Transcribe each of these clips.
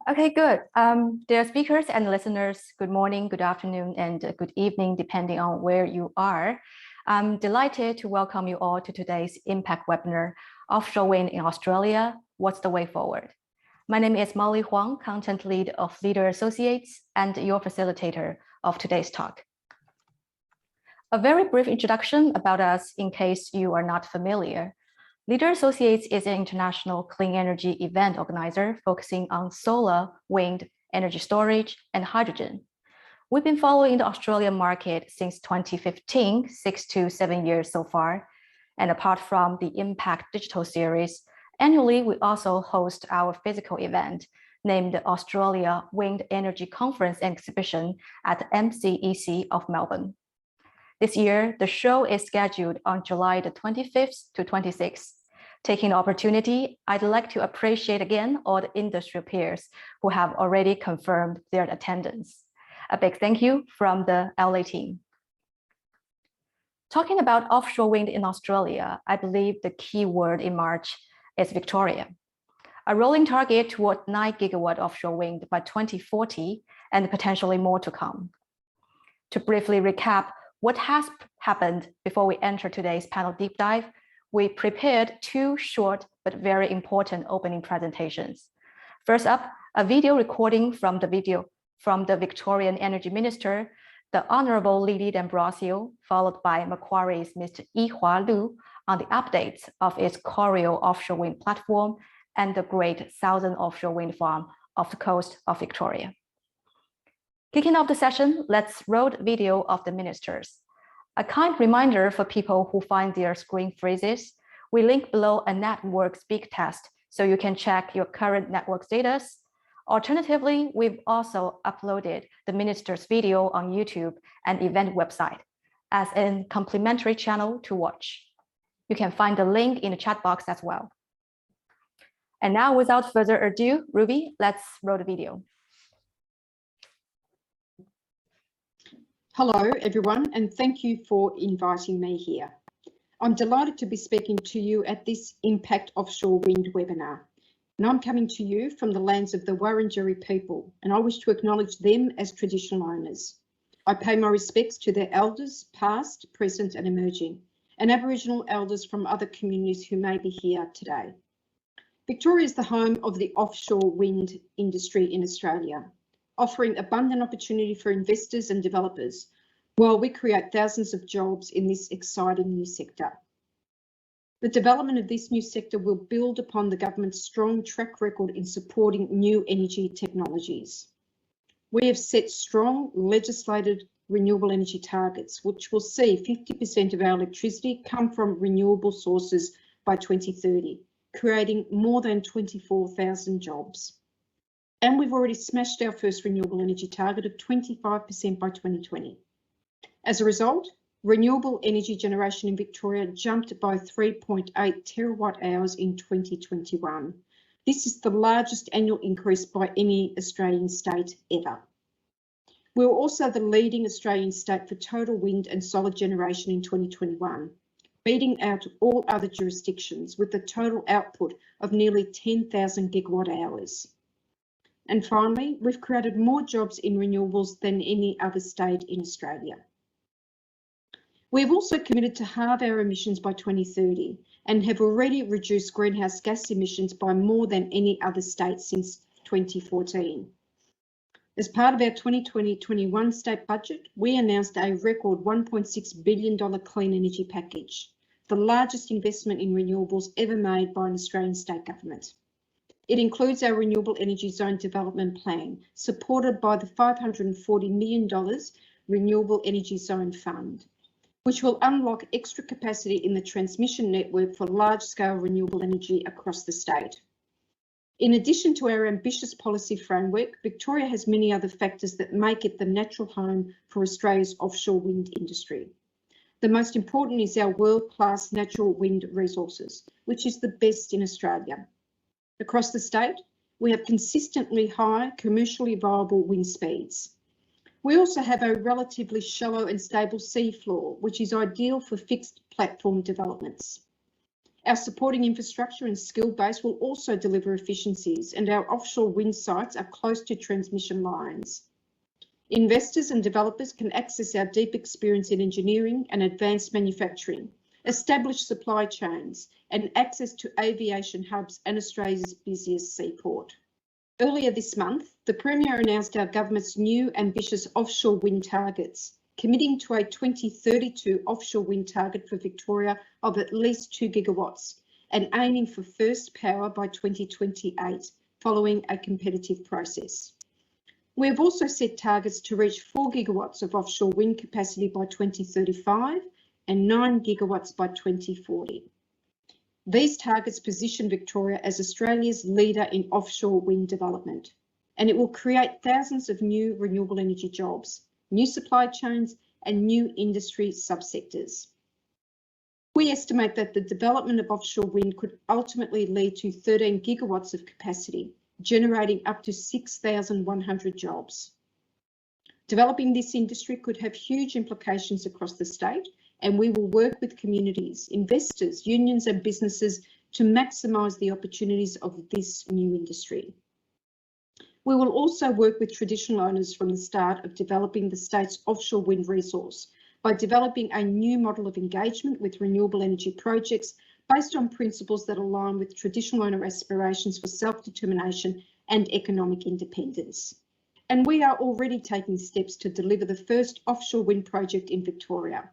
Okay, good. Dear speakers and listeners, good morning, good afternoon, and good evening, depending on where you are. I'm delighted to welcome you all to today's Impact webinar, Offshore Wind in Australia, What's the Way Forward? My name is Molly Huang, Content Lead of Leader Associates and your facilitator of today's talk. A very brief introduction about us in case you are not familiar. Leader Associates is an international clean energy event organizer focusing on solar, wind, energy storage, and hydrogen. We've been following the Australian market since 2015, 6 to 7 years so far. And apart from the Impact Digital Series, annually we also host our physical event named the Australia Wind Energy Conference and Exhibition at MCEC of Melbourne. This year, the show is scheduled on July the 25th to 26th. Taking the opportunity, I'd like to appreciate again all the industry peers who have already confirmed their attendance. A big thank you from the LA team. Talking about offshore wind in Australia, I believe the key word in March is Victoria. A rolling target toward 9 gigawatt offshore wind by 2040 and potentially more to come. To briefly recap what has happened before we enter today's panel deep dive, we prepared two short but very important opening presentations. First up, a video recording from the Victorian Energy Minister, the Honourable Lily D'Ambrosio, followed by Macquarie's Mr. Yihua Lu on the updates of its Corio offshore wind platform and the Great Southern Offshore Wind Farm off the coast of Victoria. Kicking off the session, let's roll the video of the ministers. A kind reminder for people who find their screen freezes, we link below a network speed test so you can check your current network status. Alternatively, we've also uploaded the minister's video on YouTube and event website as a complimentary channel to watch. You can find the link in the chat box as well. And now, without further ado, Ruby, let's roll the video. Hello, everyone, and thank you for inviting me here. I'm delighted to be speaking to you at this Impact Offshore Wind webinar. And I'm coming to you from the lands of the Wurundjeri people, and I wish to acknowledge them as traditional owners. I pay my respects to their elders, past, present, and emerging, and Aboriginal elders from other communities who may be here today. Victoria is the home of the offshore wind industry in Australia, offering abundant opportunity for investors and developers, while we create thousands of jobs in this exciting new sector. The development of this new sector will build upon the government's strong track record in supporting new energy technologies. We have set strong legislated renewable energy targets, which will see 50% of our electricity come from renewable sources by 2030, creating more than 24,000 jobs. And we've already smashed our first renewable energy target of 25% by 2020. As a result, renewable energy generation in Victoria jumped by 3.8 terawatt hours in 2021. This is the largest annual increase by any Australian state ever. We were also the leading Australian state for total wind and solar generation in 2021, beating out all other jurisdictions with a total output of nearly 10,000 gigawatt hours. And finally, we've created more jobs in renewables than any other state in Australia. We have also committed to halve our emissions by 2030 and have already reduced greenhouse gas emissions by more than any other state since 2014. As part of our 2020-21 state budget, we announced a record $1.6 billion clean energy package, the largest investment in renewables ever made by an Australian state government. It includes our Renewable Energy Zone Development Plan, supported by the $540 million Renewable Energy Zone Fund, which will unlock extra capacity in the transmission network for large-scale renewable energy across the state. In addition to our ambitious policy framework, Victoria has many other factors that make it the natural home for Australia's offshore wind industry. The most important is our world-class natural wind resources, which is the best in Australia. Across the state, we have consistently high, commercially viable wind speeds. We also have a relatively shallow and stable seafloor, which is ideal for fixed platform developments. Our supporting infrastructure and skill base will also deliver efficiencies, and our offshore wind sites are close to transmission lines. Investors and developers can access our deep experience in engineering and advanced manufacturing, established supply chains, and access to aviation hubs and Australia's busiest seaport. Earlier this month, the Premier announced our government's new ambitious offshore wind targets, committing to a 2032 offshore wind target for Victoria of at least 2 gigawatts and aiming for first power by 2028, following a competitive process. We have also set targets to reach 4 gigawatts of offshore wind capacity by 2035 and 9 gigawatts by 2040. These targets position Victoria as Australia's leader in offshore wind development, and it will create thousands of new renewable energy jobs, new supply chains, and new industry subsectors. We estimate that the development of offshore wind could ultimately lead to 13 gigawatts of capacity, generating up to 6,100 jobs. Developing this industry could have huge implications across the state, and we will work with communities, investors, unions and businesses to maximise the opportunities of this new industry. We will also work with traditional owners from the start of developing the state's offshore wind resource by developing a new model of engagement with renewable energy projects based on principles that align with traditional owner aspirations for self-determination and economic independence. And we are already taking steps to deliver the first offshore wind project in Victoria.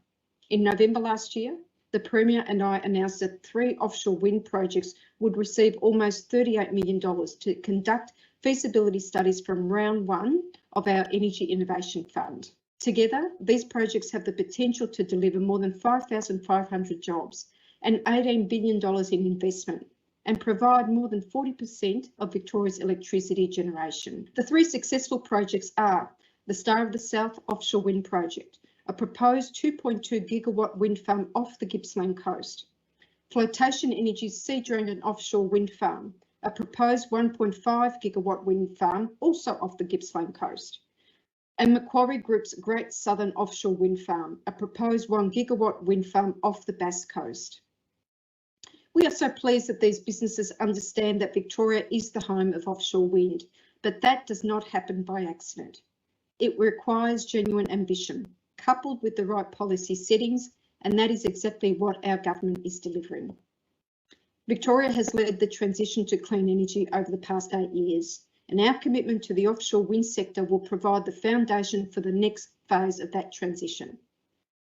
In November last year, the Premier and I announced that 3 offshore wind projects would receive almost $38 million to conduct feasibility studies from round 1 of our Energy Innovation Fund. Together, these projects have the potential to deliver more than 5,500 jobs and $18 billion in investment and provide more than 40% of Victoria's electricity generation. The 3 successful projects are the Star of the South Offshore Wind Project, a proposed 2.2 gigawatt wind farm off the Gippsland coast, Flotation Energy's Sea Dragon Offshore Wind Farm, a proposed 1.5 gigawatt wind farm also off the Gippsland coast, and Macquarie Group's Great Southern Offshore Wind Farm, a proposed 1 gigawatt wind farm off the Bass Coast. We are so pleased that these businesses understand that Victoria is the home of offshore wind, but that does not happen by accident. It requires genuine ambition, coupled with the right policy settings, and that is exactly what our government is delivering. Victoria has led the transition to clean energy over the past 8 years, and our commitment to the offshore wind sector will provide the foundation for the next phase of that transition.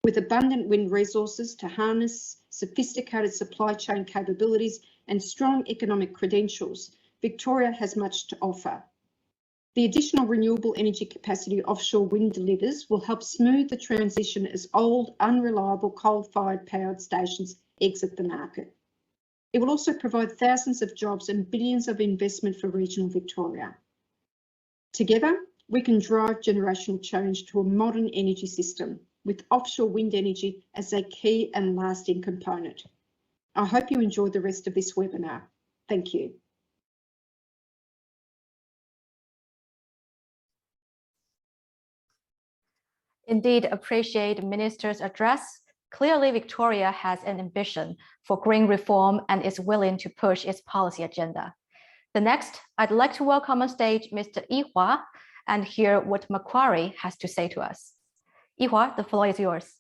With abundant wind resources to harness, sophisticated supply chain capabilities and strong economic credentials, Victoria has much to offer. The additional renewable energy capacity offshore wind delivers will help smooth the transition as old, unreliable coal-fired powered stations exit the market. It will also provide thousands of jobs and billions of investment for regional Victoria. Together, we can drive generational change to a modern energy system with offshore wind energy as a key and lasting component. I hope you enjoyed the rest of this webinar. Thank you. Indeed, appreciate the Minister's address. Clearly, Victoria has an ambition for green reform and is willing to push its policy agenda. The next, I'd like to welcome on stage Mr. Yihua and hear what Macquarie has to say to us. Yihua, the floor is yours.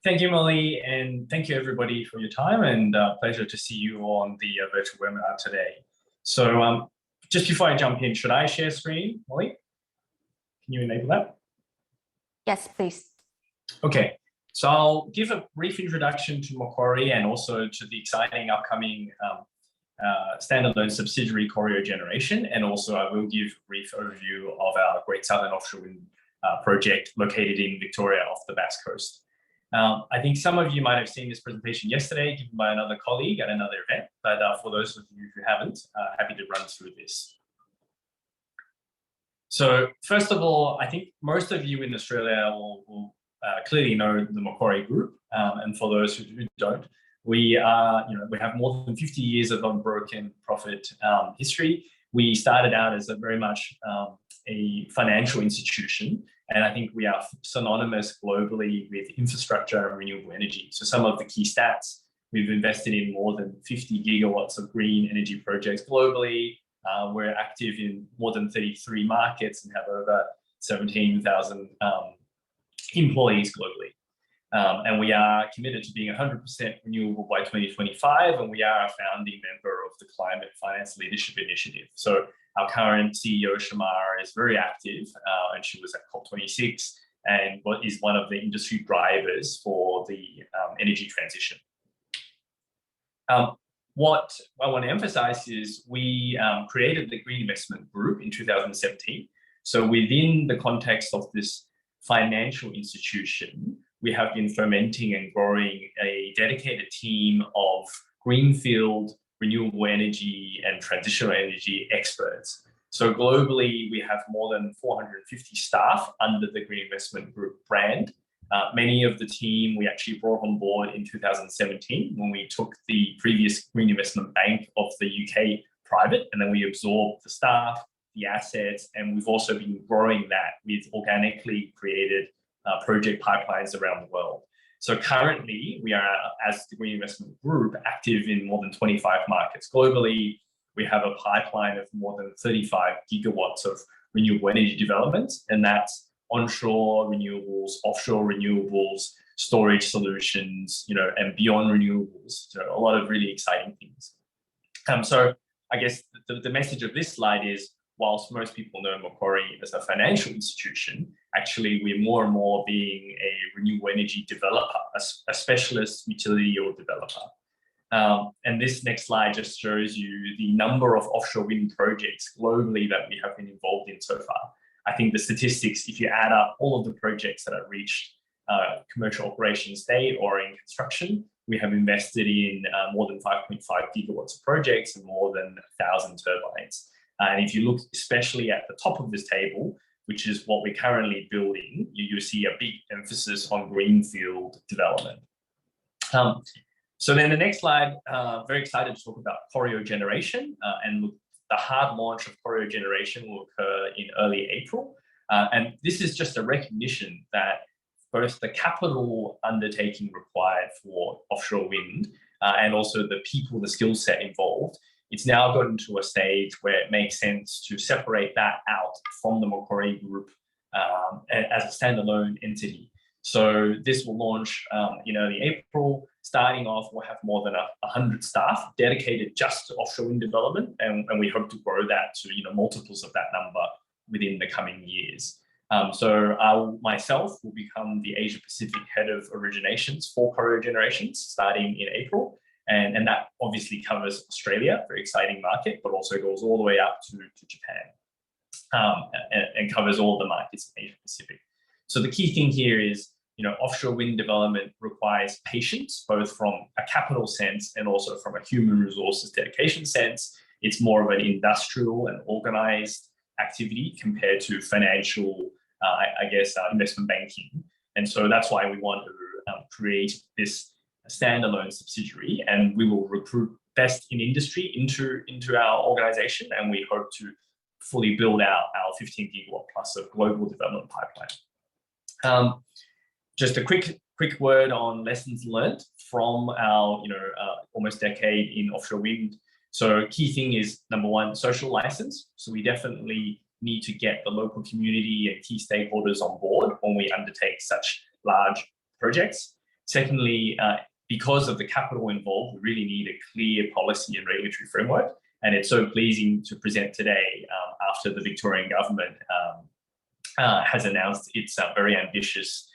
Thank you, Molly, and thank you everybody for your time, and pleasure to see you on the virtual webinar today. So just before I jump in, should I share screen, Molly? Can you enable that? Yes, please. Okay, so I'll give a brief introduction to Macquarie and also to the exciting upcoming standalone subsidiary Corio Generation, and also I will give a brief overview of our Great Southern Offshore Wind project located in Victoria off the Bass Coast. I think some of you might have seen this presentation yesterday given by another colleague at another event, but for those of you who haven't, happy to run through this. So first of all, I think most of you in Australia will clearly know the Macquarie Group, and for those who don't, we have more than 50 years of unbroken profit history. We started out as a very much a financial institution, and I think we are synonymous globally with infrastructure and renewable energy. So some of the key stats We've invested in more than 50 gigawatts of green energy projects globally. We're active in more than 33 markets and have over 17,000 employees globally. And we are committed to being 100% renewable by 2025, and we are a founding member of the Climate Finance Leadership Initiative. So our current CEO, Shamara, is very active, and she was at COP26 and is one of the industry drivers for the energy transition. What I want to emphasize is we created the Green Investment Group in 2017. So within the context of this financial institution, we have been fomenting and growing a dedicated team of greenfield, renewable energy and transitional energy experts. So globally, we have more than 450 staff under the Green Investment Group brand. Many of the team we actually brought on board in 2017 when we took the previous Green Investment Bank of the UK private, and then we absorbed the staff, the assets, and we've also been growing that with organically created project pipelines around the world. So currently, we are, as the Green Investment Group, active in more than 25 markets globally. We have a pipeline of more than 35 gigawatts of renewable energy development, and that's onshore renewables, offshore renewables, storage solutions, and beyond renewables. So a lot of really exciting things. So I guess the message of this slide is, whilst most people know Macquarie as a financial institution, actually we're more and more being a renewable energy developer, a specialist utility or developer. And this next slide just shows you the number of offshore wind projects globally that we have been involved in so far. I think the statistics, if you add up all of the projects that have reached commercial operation state or in construction, we have invested in more than 5.5 gigawatts of projects and more than 1,000 turbines. And if you look especially at the top of this table, which is what we're currently building, you see a big emphasis on greenfield development. So then the next slide, very excited to talk about Corio Generation, and the hard launch of Corio Generation will occur in early April. And this is just a recognition that both the capital undertaking required for offshore wind and also the people, the skill set involved, it's now gotten to a stage where it makes sense to separate that out from the Macquarie Group as a standalone entity. So this will launch in early April. Starting off, we'll have more than 100 staff dedicated just to offshore wind development, and we hope to grow that to multiples of that number within the coming years. So I myself will become the Asia Pacific head of originations for Corio Generations starting in April. And that obviously covers Australia, very exciting market, but also goes all the way up to Japan and covers all the markets in Asia Pacific. So the key thing here is, offshore wind development requires patience, both from a capital sense and also from a human resources dedication sense. It's more of an industrial and organized activity compared to financial, investment banking. And so that's why we want to create this standalone subsidiary, and we will recruit best in industry into our organization, and we hope to fully build out our 15 gigawatt plus of global development pipeline. Just a quick word on lessons learned from our almost decade in offshore wind. So key thing is, number one, social license. So we definitely need to get the local community and key stakeholders on board when we undertake such large projects. Secondly, because of the capital involved, we really need a clear policy and regulatory framework. And it's so pleasing to present today after the Victorian government has announced its very ambitious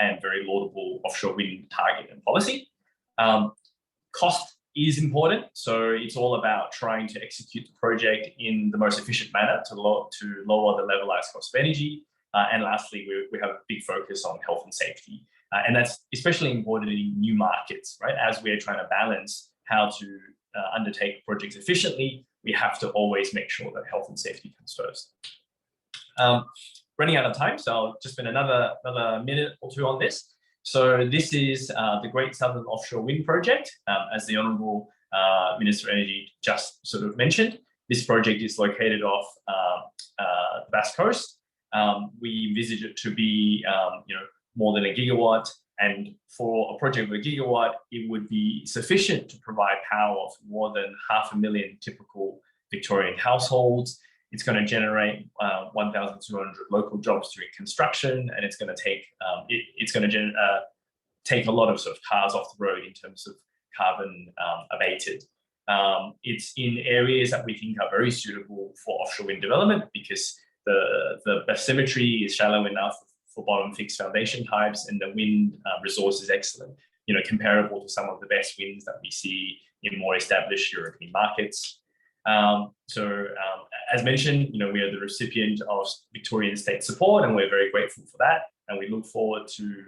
and very laudable offshore wind target and policy. Cost is important. So it's all about trying to execute the project in the most efficient manner to lower the levelized cost of energy. And lastly, we have a big focus on health and safety. And that's especially important in new markets, right? As we're trying to balance how to undertake projects efficiently, we have to always make sure that health and safety comes first. Running out of time, so I'll just spend another minute or two on this. So this is the Great Southern Offshore Wind Project, as the Honourable Minister of Energy just sort of mentioned. This project is located off the Basque Coast. We envisage it to be, more than a gigawatt. And for a project of a gigawatt, it would be sufficient to provide power for more than 500,000 typical Victorian households. It's going to generate 1,200 local jobs during construction, and it's going to take take a lot of sort of cars off the road in terms of carbon abated. It's in areas that we think are very suitable for offshore wind development because the bathymetry is shallow enough for bottom fixed foundation types, and the wind resource is excellent, comparable to some of the best winds that we see in more established European markets. As mentioned, we are the recipient of Victorian state support, and we're very grateful for that. And we look forward to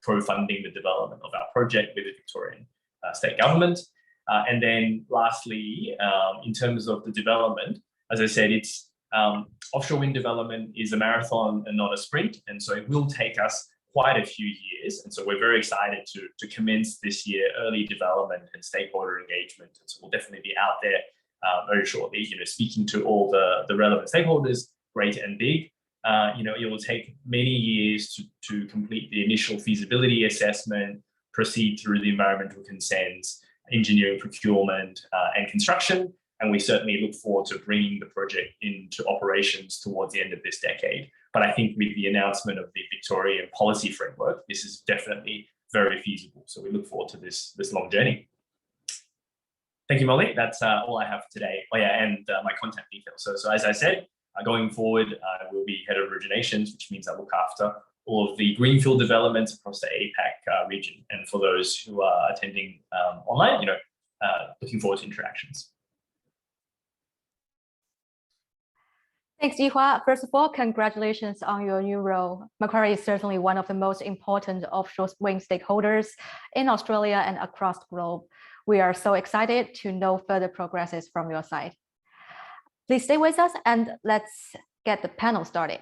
co-funding the development of our project with the Victorian state government. And then lastly, in terms of the development, as I said, it's offshore wind development is a marathon and not a sprint. And so it will take us quite a few years. And so we're very excited to commence this year early development and stakeholder engagement. And so we'll definitely be out there very shortly, speaking to all the relevant stakeholders, great and big. It will take many years to complete the initial feasibility assessment, proceed through the environmental consents, engineering, procurement, and construction. And we certainly look forward to bringing the project into operations towards the end of this decade. But I think with the announcement of the Victorian policy framework, this is definitely very feasible. So we look forward to this long journey. Thank you, Molly. That's all I have for today. Oh yeah, and my contact details. So as I said, going forward, I will be head of originations, which means I look after all of the greenfield developments across the APAC region. And for those who are attending online, looking forward to interactions. Thanks, Yihua. First of all, congratulations on your new role. Macquarie is certainly one of the most important offshore wind stakeholders in Australia and across the globe. We are so excited to know further progresses from your side. Please stay with us and let's get the panel started.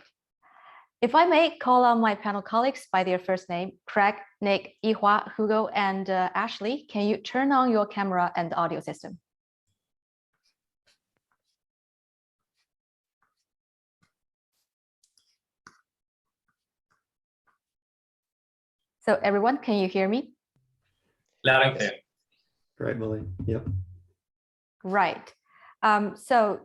If I may call on my panel colleagues by their first name, Craig, Nick, Yihua, Hugo, and Ashley, can you turn on your camera and audio system? So everyone, can you hear me? Loud and clear. Great, Molly. Yep. Right. So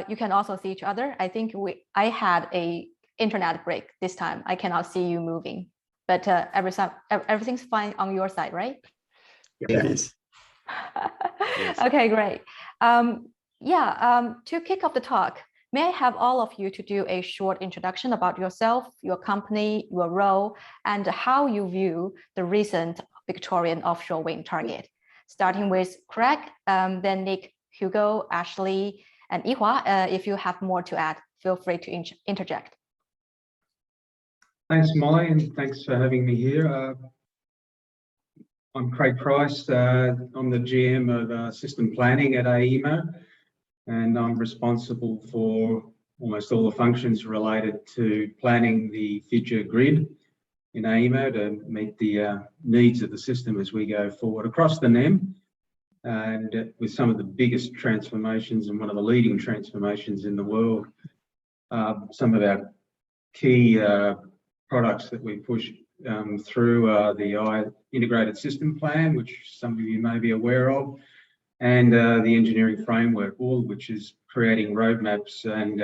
you can also see each other. I think I had a internet break this time. I cannot see you moving, but everything's fine on your side, right? Yeah, it is. Yes. Okay, great. To kick off the talk, may I have all of you to do a short introduction about yourself, your company, your role, and how you view the recent Victorian offshore wind target. Starting with Craig, then Nick, Hugo, Ashley, and Yihua. If you have more to add, feel free to interject. Thanks, Molly, and thanks for having me here. I'm Craig Price. I'm the GM of system planning at AEMO, and I'm responsible for almost all the functions related to planning the future grid in AEMO to meet the needs of the system as we go forward across the NEM, and with some of the biggest transformations and one of the leading transformations in the world. Some of our key products that we push through the integrated system plan, which some of you may be aware of, and the engineering framework, all of which is creating roadmaps and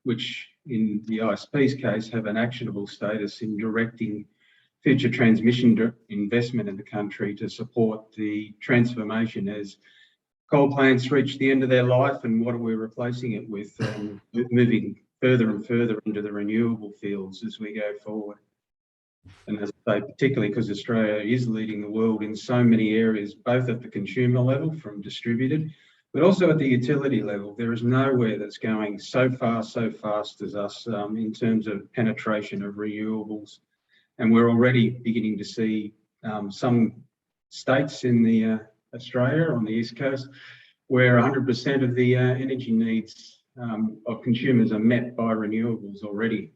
which in the ISP's case have an actionable status in directing future transmission investment in the country to support the transformation as coal plants reach the end of their life and what are we replacing it with, moving further and further into the renewable fields as we go forward. And as I say, particularly because Australia is leading the world in so many areas, both at the consumer level from distributed, but also at the utility level. There is nowhere that's going so fast as us in terms of penetration of renewables. And we're already beginning to see some states in the Australia on the East Coast where 100% of the energy needs of consumers are met by renewables already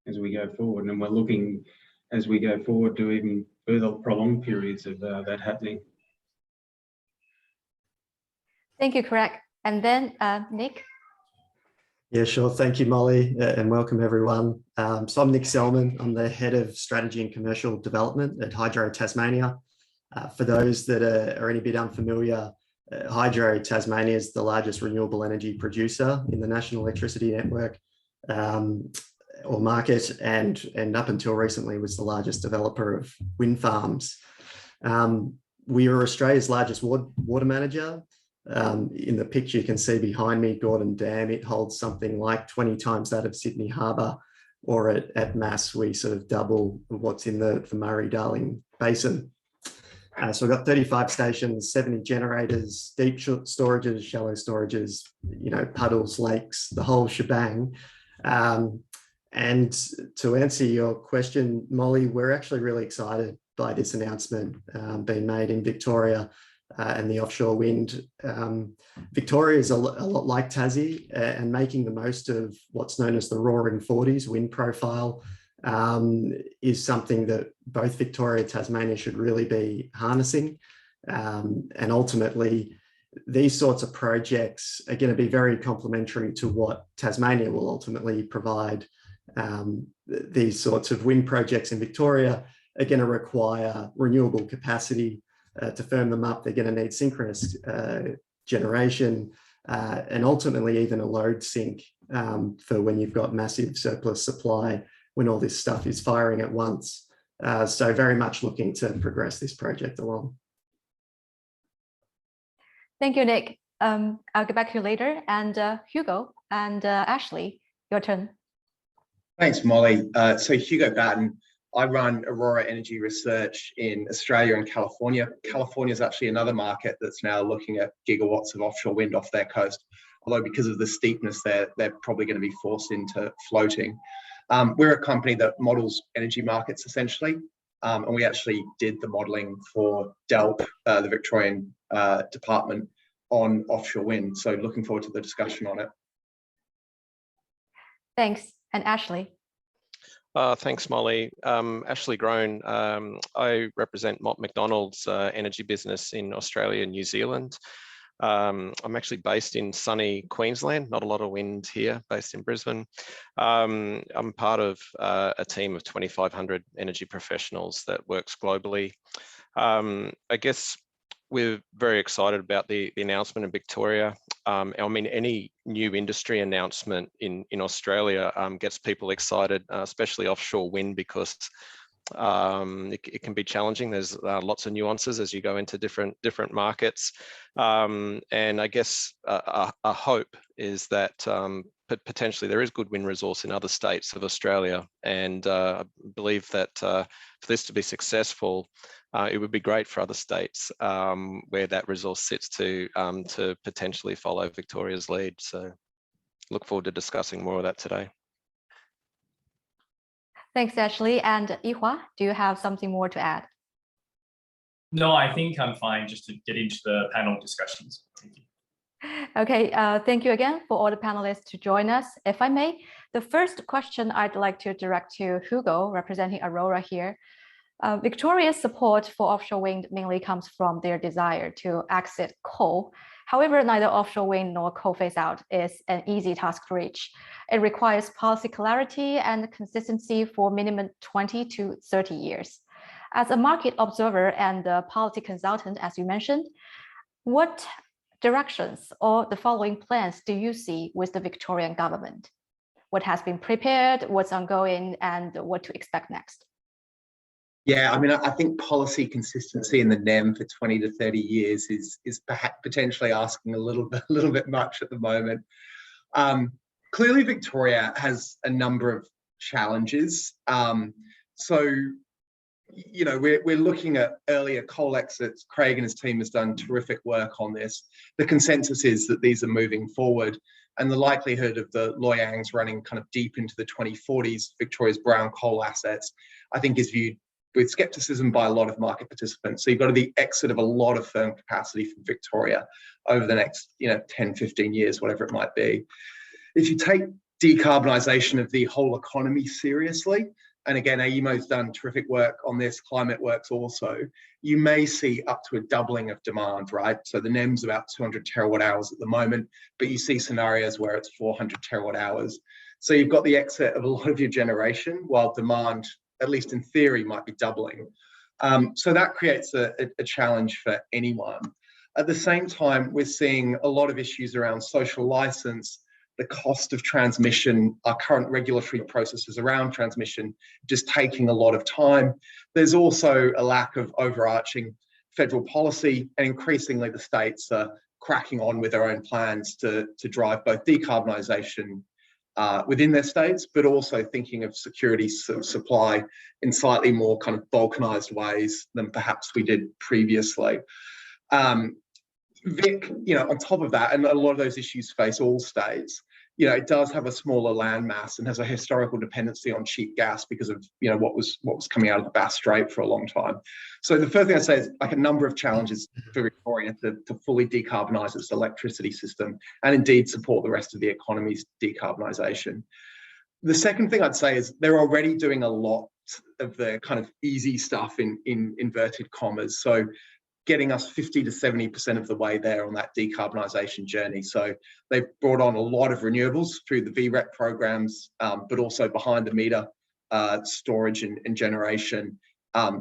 as we go forward. And we're looking as we go forward to even further prolonged periods of that happening. Thank you, Craig. And then Nick? Yeah, sure. Thank you, Molly, and welcome everyone. So I'm Nick Selman. I'm the Head of Strategy and Commercial Development at Hydro Tasmania. For those that are any bit unfamiliar, Hydro Tasmania is the largest renewable energy producer in the National Electricity Network or market, and up until recently was the largest developer of wind farms. We are Australia's largest water manager. In the picture you can see behind me, Gordon Dam, it holds something like 20 times that of Sydney Harbour, or at mass we sort of double what's in the Murray-Darling Basin. So we've got 35 stations, 70 generators, deep storages, shallow storages, puddles, lakes, the whole shebang. And to answer your question, Molly, we're actually really excited by this announcement being made in Victoria and the offshore wind. Victoria is a lot like Tassie, and making the most of what's known as the Roaring 40s wind profile is something that both Victoria and Tasmania should really be harnessing. And ultimately, these sorts of projects are going to be very complementary to what Tasmania will ultimately provide. These sorts of wind projects in Victoria are going to require renewable capacity. To firm them up, they're going to need synchronous generation and ultimately even a load sink for when you've got massive surplus supply, when all this stuff is firing at once. So very much looking to progress this project along. Thank you, Nick. I'll get back to you later. And Hugo and Ashley, your turn. Thanks, Molly. So Hugo Batten. I run Aurora Energy Research in Australia and California. California is actually another market that's now looking at gigawatts of offshore wind off their coast, although because of the steepness there, they're probably going to be forced into floating. We're a company that models energy markets essentially, and we actually did the modelling for DELP, the Victorian Department, on offshore wind. So looking forward to the discussion on it. Thanks. And Ashley. Thanks, Molly. Ashley Groan. I represent Mott MacDonald's energy business in Australia and New Zealand. I'm actually based in sunny Queensland, not a lot of wind here, based in Brisbane. I'm part of a team of 2,500 energy professionals that works globally. I guess we're very excited about the announcement in Victoria. I mean, any new industry announcement in Australia gets people excited, especially offshore wind, because it can be challenging. There's lots of nuances as you go into different markets. And I guess a hope is that potentially there is good wind resource in other states of Australia. And I believe that for this to be successful, it would be great for other states where that resource sits to potentially follow Victoria's lead. So look forward to discussing more of that today. Thanks, Ashley. And Yihua, do you have something more to add? No, I think I'm fine just to get into the panel discussions. Thank you. Okay, thank you again for all the panelists to join us. If I may, the first question I'd like to direct to Hugo, representing Aurora here. Victoria's support for offshore wind mainly comes from their desire to exit coal. However, neither offshore wind nor coal phase out is an easy task to reach. It requires policy clarity and consistency for minimum 20 to 30 years. As a market observer and a policy consultant, as you mentioned, what directions or the following plans do you see with the Victorian government? What has been prepared, what's ongoing, and what to expect next? Yeah, I mean, I think policy consistency in the NEM for 20 to 30 years is perhaps potentially asking a little bit much at the moment. Clearly, Victoria has a number of challenges. So, you know, we're looking at earlier coal exits. Craig and his team has done terrific work on this. The consensus is that these are moving forward, and the likelihood of the Loy Yangs running kind of deep into the 2040s, Victoria's brown coal assets, I think is viewed with skepticism by a lot of market participants. So you've got the exit of a lot of firm capacity from Victoria over the next, 10, 15 years, whatever it might be. If you take decarbonisation of the whole economy seriously, and again, AEMO's done terrific work on this, Climate Works also, you may see up to a doubling of demand, right? So the NEM's about 200 terawatt hours at the moment, but you see scenarios where it's 400 terawatt hours. So you've got the exit of a lot of your generation, while demand, at least in theory, might be doubling. So that creates a challenge for anyone. At the same time, we're seeing a lot of issues around social license, the cost of transmission, our current regulatory processes around transmission just taking a lot of time. There's also a lack of overarching federal policy, and increasingly the states are cracking on with their own plans to drive both decarbonisation within their states, but also thinking of security of supply in slightly more kind of balkanised ways than perhaps we did previously. Vic, on top of that, and a lot of those issues face all states, it does have a smaller land mass and has a historical dependency on cheap gas because of, what was coming out of the Bass Strait for a long time. So the first thing I'd say is like a number of challenges for Victoria to fully decarbonise its electricity system and indeed support the rest of the economy's decarbonisation. The second thing I'd say is they're already doing a lot of the kind of easy stuff in inverted commas. So getting us 50 to 70% of the way there on that decarbonisation journey. So they've brought on a lot of renewables through the VREP programs, but also behind the meter storage and generation.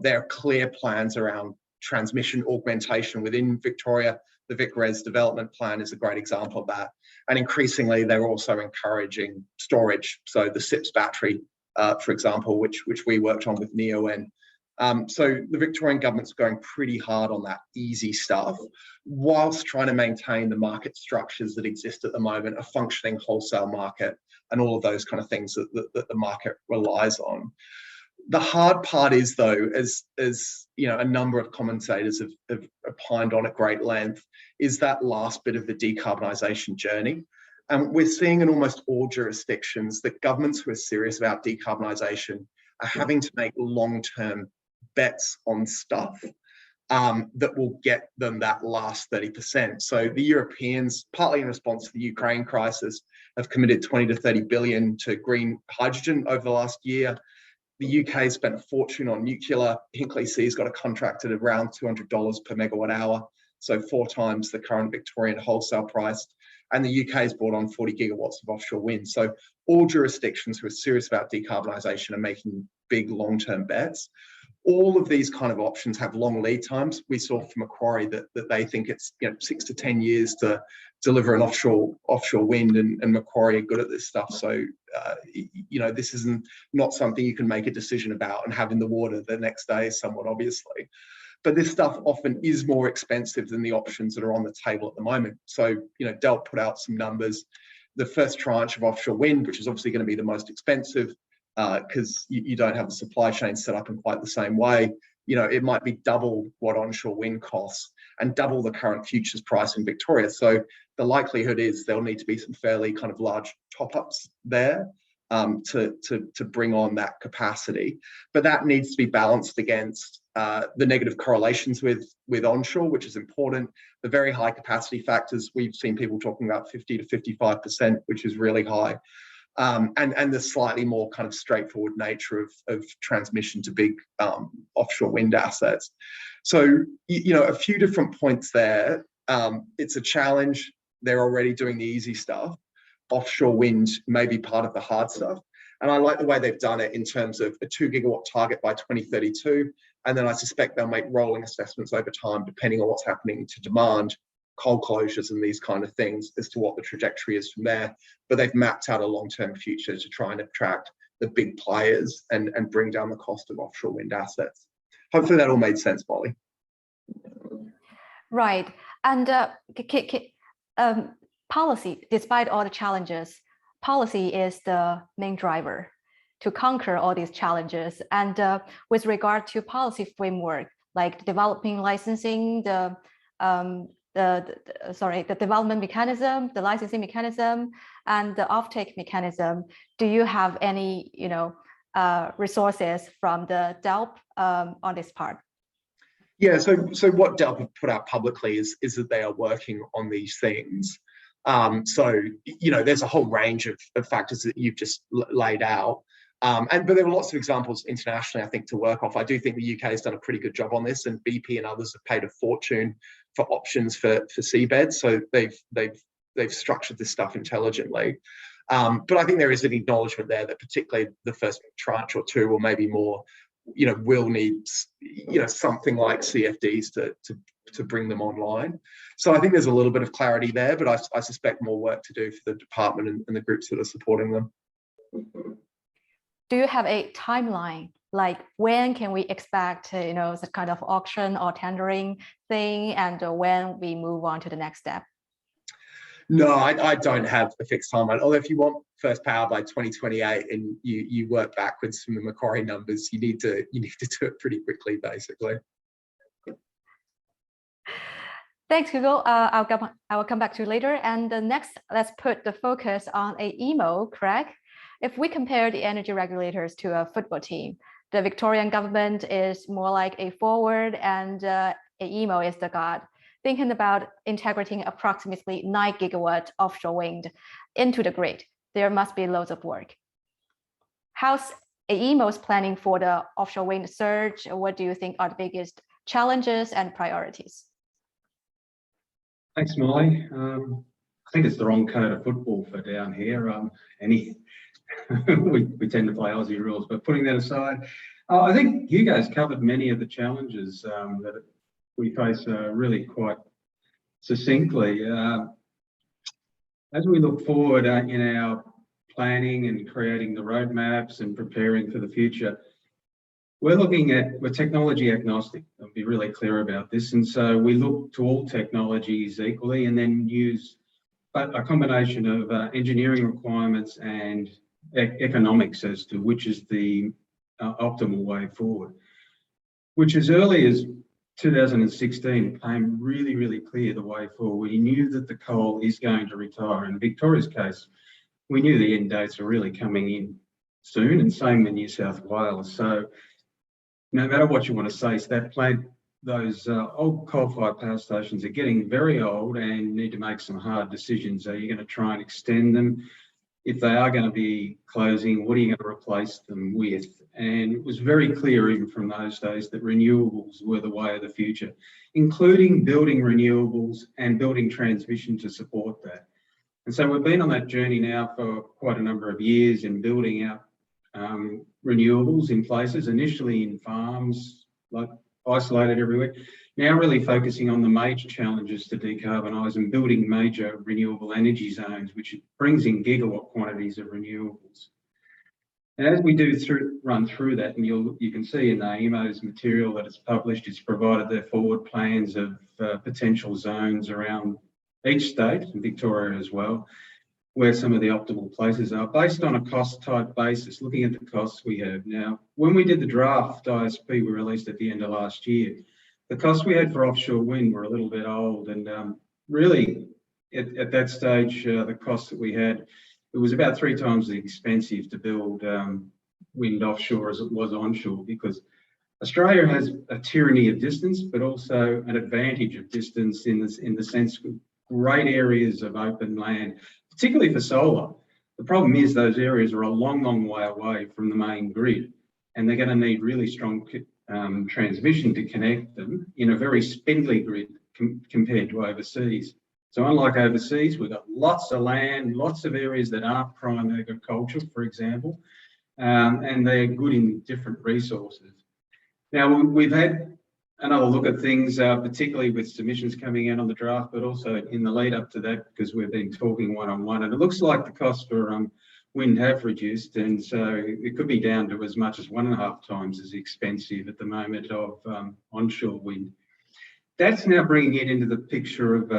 There are clear plans around transmission augmentation within Victoria. The VicRes development plan is a great example of that. And increasingly, they're also encouraging storage. So the SIPS battery, for example, which we worked on with NEON. So the Victorian government's going pretty hard on that easy stuff, whilst trying to maintain the market structures that exist at the moment, a functioning wholesale market, and all of those kind of things that the market relies on. The hard part is, though, as a number of commentators have opined on at great length, is that last bit of the decarbonisation journey. And we're seeing in almost all jurisdictions that governments who are serious about decarbonisation are having to make long-term bets on stuff that will get them that last 30%. So the Europeans, partly in response to the Ukraine crisis, have committed 20 to 30 billion to green hydrogen over the last year. The UK spent a fortune on nuclear. Hinkley C's got a contract at around $200 per megawatt hour, so 4 times the current Victorian wholesale price. And the UK has brought on 40 gigawatts of offshore wind. So all jurisdictions who are serious about decarbonisation are making big long-term bets. All of these kind of options have long lead times. We saw from Macquarie that they think it's 6 to 10 years to deliver an offshore wind, and Macquarie are good at this stuff. So this isn't not something you can make a decision about and have in the water the next day, somewhat obviously. But this stuff often is more expensive than the options that are on the table at the moment. So Delt put out some numbers. The first tranche of offshore wind, which is obviously going to be the most expensive, because you don't have the supply chain set up in quite the same way. It might be double what onshore wind costs and double the current futures price in Victoria. So the likelihood is there'll need to be some fairly kind of large top-ups there to bring on that capacity. But that needs to be balanced against the negative correlations with onshore, which is important. The very high capacity factors, we've seen people talking about 50 to 55%, which is really high. And the slightly more kind of straightforward nature of transmission to big offshore wind assets. So, a few different points there. It's a challenge. They're already doing the easy stuff. Offshore wind may be part of the hard stuff. And I like the way they've done it in terms of a 2 gigawatt target by 2032. And then I suspect they'll make rolling assessments over time, depending on what's happening to demand, coal closures and these kind of things, as to what the trajectory is from there. But they've mapped out a long-term future to try and attract the big players and bring down the cost of offshore wind assets. Hopefully that all made sense, Molly. Right. And policy, despite all the challenges, policy is the main driver to conquer all these challenges. And with regard to policy framework, like developing licensing, the development mechanism, the licensing mechanism, and the offtake mechanism, do you have any, resources from the DELP on this part? Yeah, so what DELP have put out publicly is that they are working on these things. So, there's a whole range of factors that you've just laid out. But there are lots of examples internationally, I think, to work off. I do think the UK has done a pretty good job on this, and BP and others have paid a fortune for options for seabeds. So they've structured this stuff intelligently. But I think there is an acknowledgement there that particularly the first tranche or two, or maybe more, will need, something like CFDs to bring them online. So I think there's a little bit of clarity there, but I suspect more work to do for the department and the groups that are supporting them. Do you have a timeline? Like, when can we expect, the kind of auction or tendering thing, and when we move on to the next step? No, I don't have a fixed timeline. Although if you want first power by 2028 and you work backwards from the Macquarie numbers, you need to do it pretty quickly, basically. Thanks, Google. I will come back to you later. And next, let's put the focus on AEMO, Craig. If we compare the energy regulators to a football team, the Victorian government is more like a forward, and AEMO is the guard. Thinking about integrating approximately 9 gigawatts offshore wind into the grid, there must be loads of work. How's AEMO's planning for the offshore wind surge? What do you think are the biggest challenges and priorities? Thanks, Molly. I think it's the wrong code of football for down here. We tend to play Aussie rules, but putting that aside, I think you guys covered many of the challenges that we face really quite succinctly. As we look forward in our planning and creating the roadmaps and preparing for the future, we're technology agnostic. I'll be really clear about this. And so we look to all technologies equally, and then use a combination of engineering requirements and economics as to which is the optimal way forward. Which, as early as 2016, became really, really clear the way forward. We knew that the coal is going to retire. In Victoria's case, we knew the end dates are really coming in soon, and same with New South Wales. So no matter what you want to say, those old coal-fired power stations are getting very old and need to make some hard decisions. Are you going to try and extend them? If they are going to be closing, what are you going to replace them with? And it was very clear even from those days that renewables were the way of the future, including building renewables and building transmission to support that. And so we've been on that journey now for quite a number of years in building out renewables in places, initially in farms, like isolated everywhere, now really focusing on the major challenges to decarbonise and building major renewable energy zones, which brings in gigawatt quantities of renewables. And as we run through that, and you can see in the AEMO's material that it's published, it's provided their forward plans of potential zones around each state, and Victoria as well, where some of the optimal places are, based on a cost type basis, looking at the costs we have. Now, when we did the draft ISP we released at the end of last year, the costs we had for offshore wind were a little bit old, and really at that stage, the costs that we had, it was about 3 times as expensive to build wind offshore as it was onshore, because Australia has a tyranny of distance, but also an advantage of distance in the sense of great areas of open land, particularly for solar. The problem is those areas are a long, long way away from the main grid, and they're going to need really strong transmission to connect them in a very spindly grid compared to overseas. So unlike overseas, we've got lots of land, lots of areas that aren't prime agriculture, for example, and they're good in different resources. Now, we've had another look at things, particularly with submissions coming out on the draft, but also in the lead up to that, because we've been talking one-on-one, and it looks like the costs for wind have reduced, and so it could be down to as much as 1.5 times as expensive at the moment of onshore wind. That's now bringing it into the picture of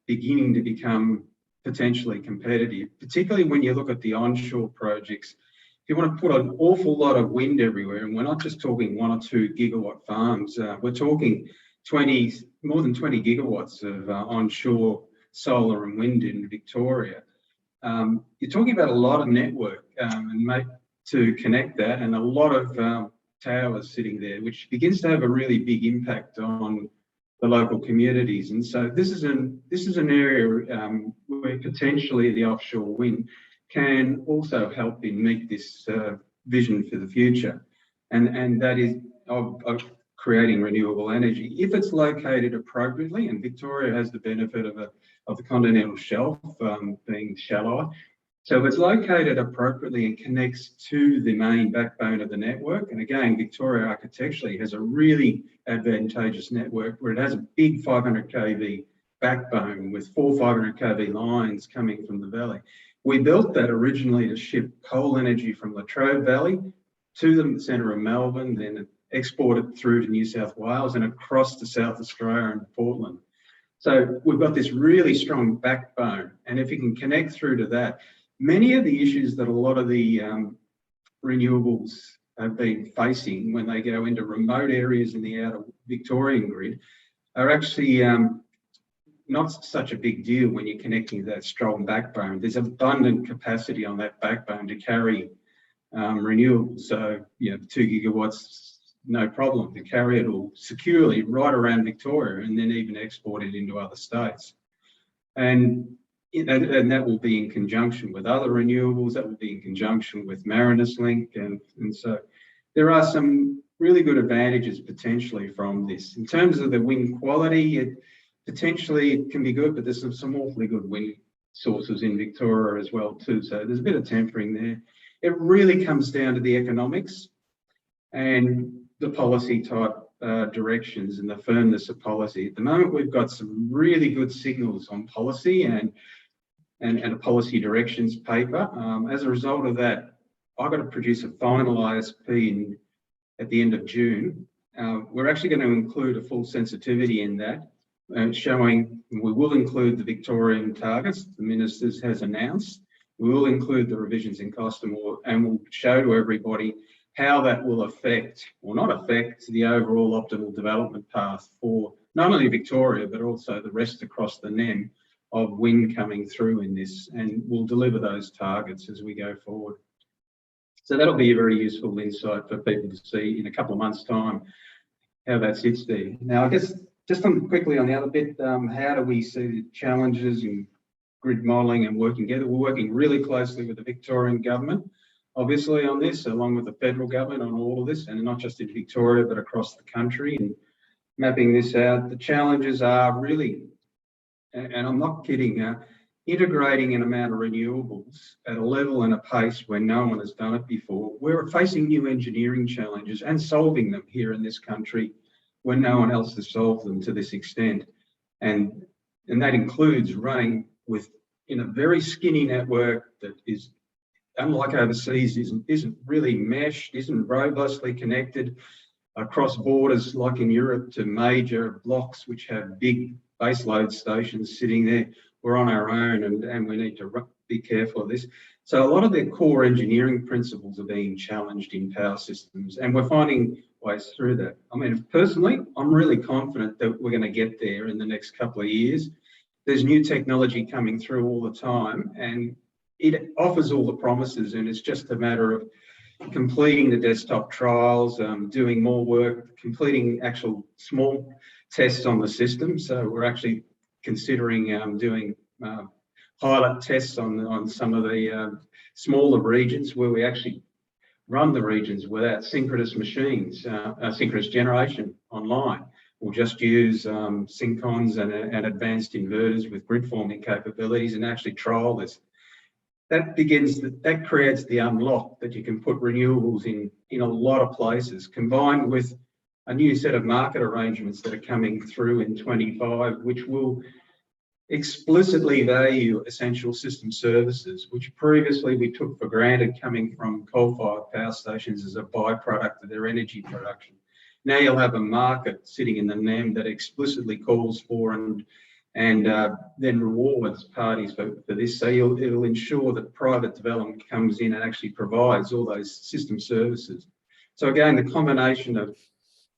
beginning to become potentially competitive, particularly when you look at the onshore projects. If you want to put an awful lot of wind everywhere, and we're not just talking 1 or 2 gigawatt farms, we're talking more than 20 gigawatts of onshore solar and wind in Victoria. You're talking about a lot of network to connect that, and a lot of towers sitting there, which begins to have a really big impact on the local communities. And so this is an area where potentially the offshore wind can also help in meet this vision for the future, and that is of creating renewable energy. If it's located appropriately, and Victoria has the benefit of the continental shelf being shallow, so if it's located appropriately and connects to the main backbone of the network, and again, Victoria architecturally has a really advantageous network where it has a big 500 kV backbone with 4 500 kV lines coming from the valley. We built that originally to ship coal energy from Latrobe Valley to the centre of Melbourne, then export it through to New South Wales and across to South Australia and Portland. So we've got this really strong backbone, and if you can connect through to that, many of the issues that a lot of the renewables have been facing when they go into remote areas in the outer Victorian grid are actually not such a big deal when you're connecting to that strong backbone. There's abundant capacity on that backbone to carry renewables. So, 2 gigawatts, no problem to carry it all securely right around Victoria and then even export it into other states. And that will be in conjunction with other renewables, that will be in conjunction with Marinus Link. And so there are some really good advantages potentially from this. In terms of the wind quality, it potentially can be good, but there's some awfully good wind sources in Victoria as well too. So there's a bit of tempering there. It really comes down to the economics and the policy type directions and the firmness of policy. At the moment, we've got some really good signals on policy and a policy directions paper. As a result of that, I've got to produce a final ISP at the end of June. We're actually going to include a full sensitivity in that, showing we will include the Victorian targets the Minister has announced. We will include the revisions in cost and we'll show to everybody how that will affect, or not affect, the overall optimal development path for not only Victoria, but also the rest across the NEM of wind coming through in this, and we'll deliver those targets as we go forward. So that'll be a very useful insight for people to see in a couple of months' time how that sits there. Now, I guess just quickly on the other bit, how do we see the challenges in grid modelling and working together? We're working really closely with the Victorian government, obviously, on this, along with the federal government on all of this, and not just in Victoria, but across the country, and mapping this out. The challenges are really, and I'm not kidding, integrating an amount of renewables at a level and a pace where no one has done it before. We're facing new engineering challenges and solving them here in this country when no one else has solved them to this extent. And that includes running in a very skinny network that is, unlike overseas, isn't really meshed, isn't robustly connected across borders like in Europe to major blocks which have big baseload stations sitting there. We're on our own and we need to be careful of this. So a lot of the core engineering principles are being challenged in power systems, and we're finding ways through that. I mean, personally, I'm really confident that we're going to get there in the next couple of years. There's new technology coming through all the time, and it offers all the promises, and it's just a matter of completing the desktop trials, doing more work, completing actual small tests on the system. So we're actually considering doing pilot tests on some of the smaller regions where we actually run the regions without synchronous machines, synchronous generation online. We'll just use syncons and advanced inverters with grid forming capabilities and actually trial this. That creates the unlock that you can put renewables in a lot of places, combined with a new set of market arrangements that are coming through in 25, which will explicitly value essential system services, which previously we took for granted coming from coal-fired power stations as a byproduct of their energy production. Now you'll have a market sitting in the NEM that explicitly calls for and then rewards parties for this. So it'll ensure that private development comes in and actually provides all those system services. So again, the combination of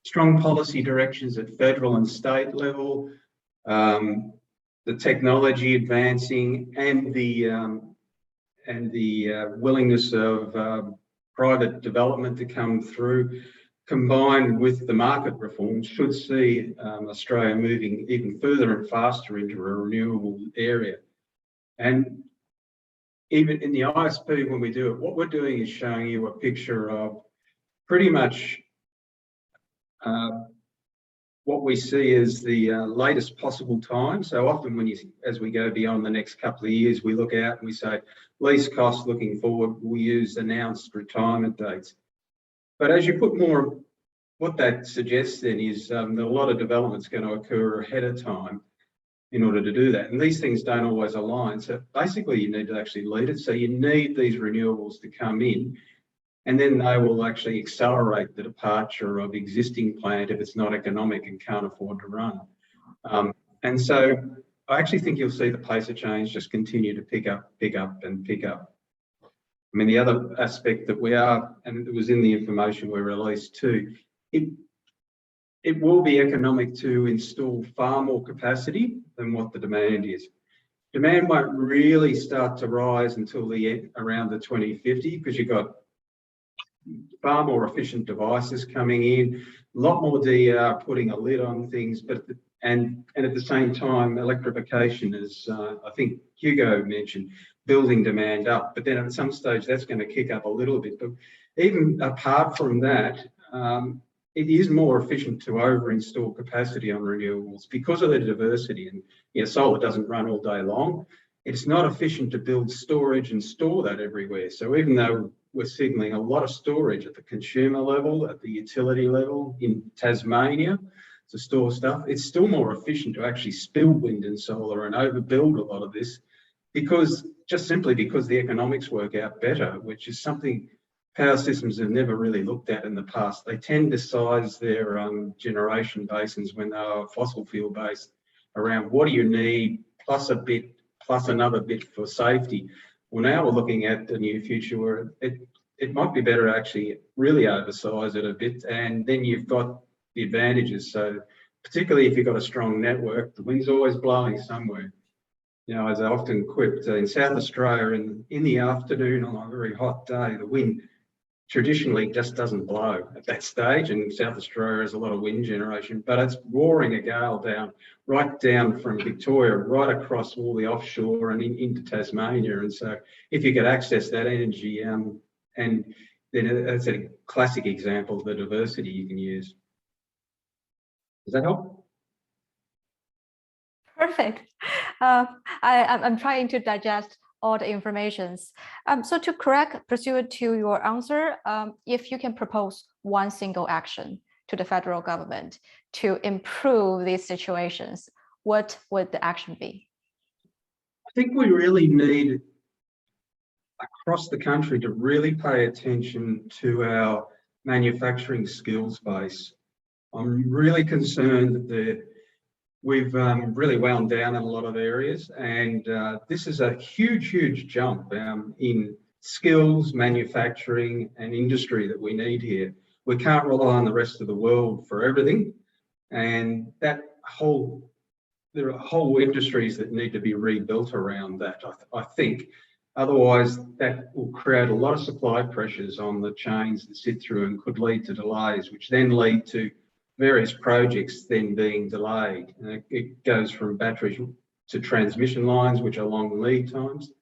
strong policy directions at federal and state level, the technology advancing, and the willingness of private development to come through, combined with the market reform, should see Australia moving even further and faster into a renewable area. And even in the ISP, when we do it, what we're doing is showing you a picture of pretty much what we see as the latest possible time. So often as we go beyond the next couple of years, we look out and we say, least cost looking forward, we use announced retirement dates. But as you put more, what that suggests then is that a lot of development's going to occur ahead of time in order to do that. And these things don't always align. So basically you need to actually lead it. So you need these renewables to come in, and then they will actually accelerate the departure of existing plant if it's not economic and can't afford to run. And so I actually think you'll see the pace of change just continue to pick up. I mean, the other aspect that we are, and it was in the information we released too, it will be economic to install far more capacity than what the demand is. Demand won't really start to rise until the end, around the 2050, because you've got far more efficient devices coming in, a lot more DER putting a lid on things, and at the same time, electrification is, I think Hugo mentioned, building demand up. But then at some stage, that's going to kick up a little bit. But even apart from that, it is more efficient to over-install capacity on renewables because of the diversity. And solar doesn't run all day long. It's not efficient to build storage and store that everywhere. So even though we're signalling a lot of storage at the consumer level, at the utility level in Tasmania to store stuff, it's still more efficient to actually spill wind and solar and overbuild a lot of this, just simply because the economics work out better, which is something power systems have never really looked at in the past. They tend to size their generation basins when they are fossil fuel based around what do you need plus a bit, plus another bit for safety. Well, now we're looking at the near future where it might be better to actually really oversize it a bit, and then you've got the advantages. So particularly if you've got a strong network, the wind's always blowing somewhere. As I often quip, in South Australia, in the afternoon on a very hot day, the wind traditionally just doesn't blow at that stage, and South Australia has a lot of wind generation, but it's roaring a gale right down from Victoria, right across all the offshore and into Tasmania. And so if you could access that energy, and then that's a classic example of the diversity you can use. Does that help? Perfect. I'm trying to digest all the informations. So to correct, pursuant to your answer, if you can propose one single action to the federal government to improve these situations, what would the action be? I think we really need across the country to really pay attention to our manufacturing skills base. I'm really concerned that we've really wound down in a lot of areas, and this is a huge jump in skills, manufacturing and industry that we need here. We can't rely on the rest of the world for everything, and there are whole industries that need to be rebuilt around that, I think. Otherwise, that will create a lot of supply pressures on the chains that sit through and could lead to delays, which then lead to various projects then being delayed. It goes from batteries to transmission lines, which are long lead times.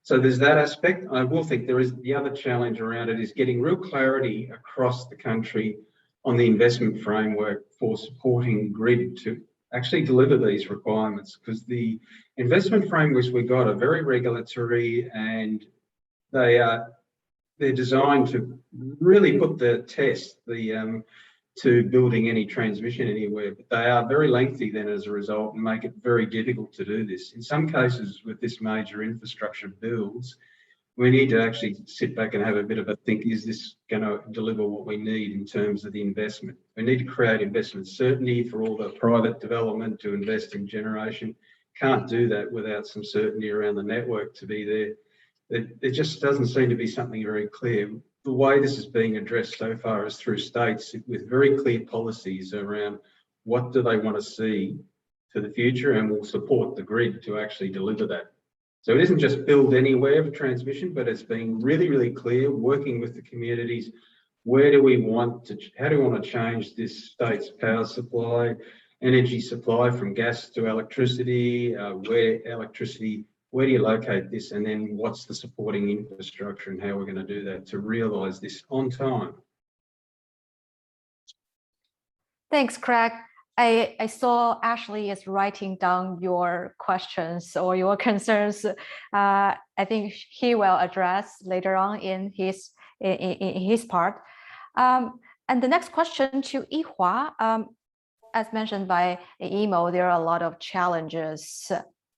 So there's that aspect. I will think there is the other challenge around it is getting real clarity across the country on the investment framework for supporting grid to actually deliver these requirements, because the investment frameworks we got are very regulatory, and they're designed to really put the test to building any transmission anywhere, but they are very lengthy then as a result and make it very difficult to do this. In some cases with this major infrastructure builds, we need to actually sit back and have a bit of a think, is this going to deliver what we need in terms of the investment? We need to create investment certainty for all the private development to invest in generation. Can't do that without some certainty around the network to be there. It just doesn't seem to be something very clear. The way this is being addressed so far is through states with very clear policies around what do they want to see for the future, and will support the grid to actually deliver that. So it isn't just build anywhere for transmission, but it's being really clear, working with the communities. Where do we want to, how do we want to change this state's power supply, energy supply from gas to electricity, where electricity where do you locate this? And then what's the supporting infrastructure and how we're going to do that to realise this on time? Thanks, Craig. I saw Ashley is writing down your questions or your concerns. I think he will address later on in his part. And the next question to Yihua, as mentioned by the email, there are a lot of challenges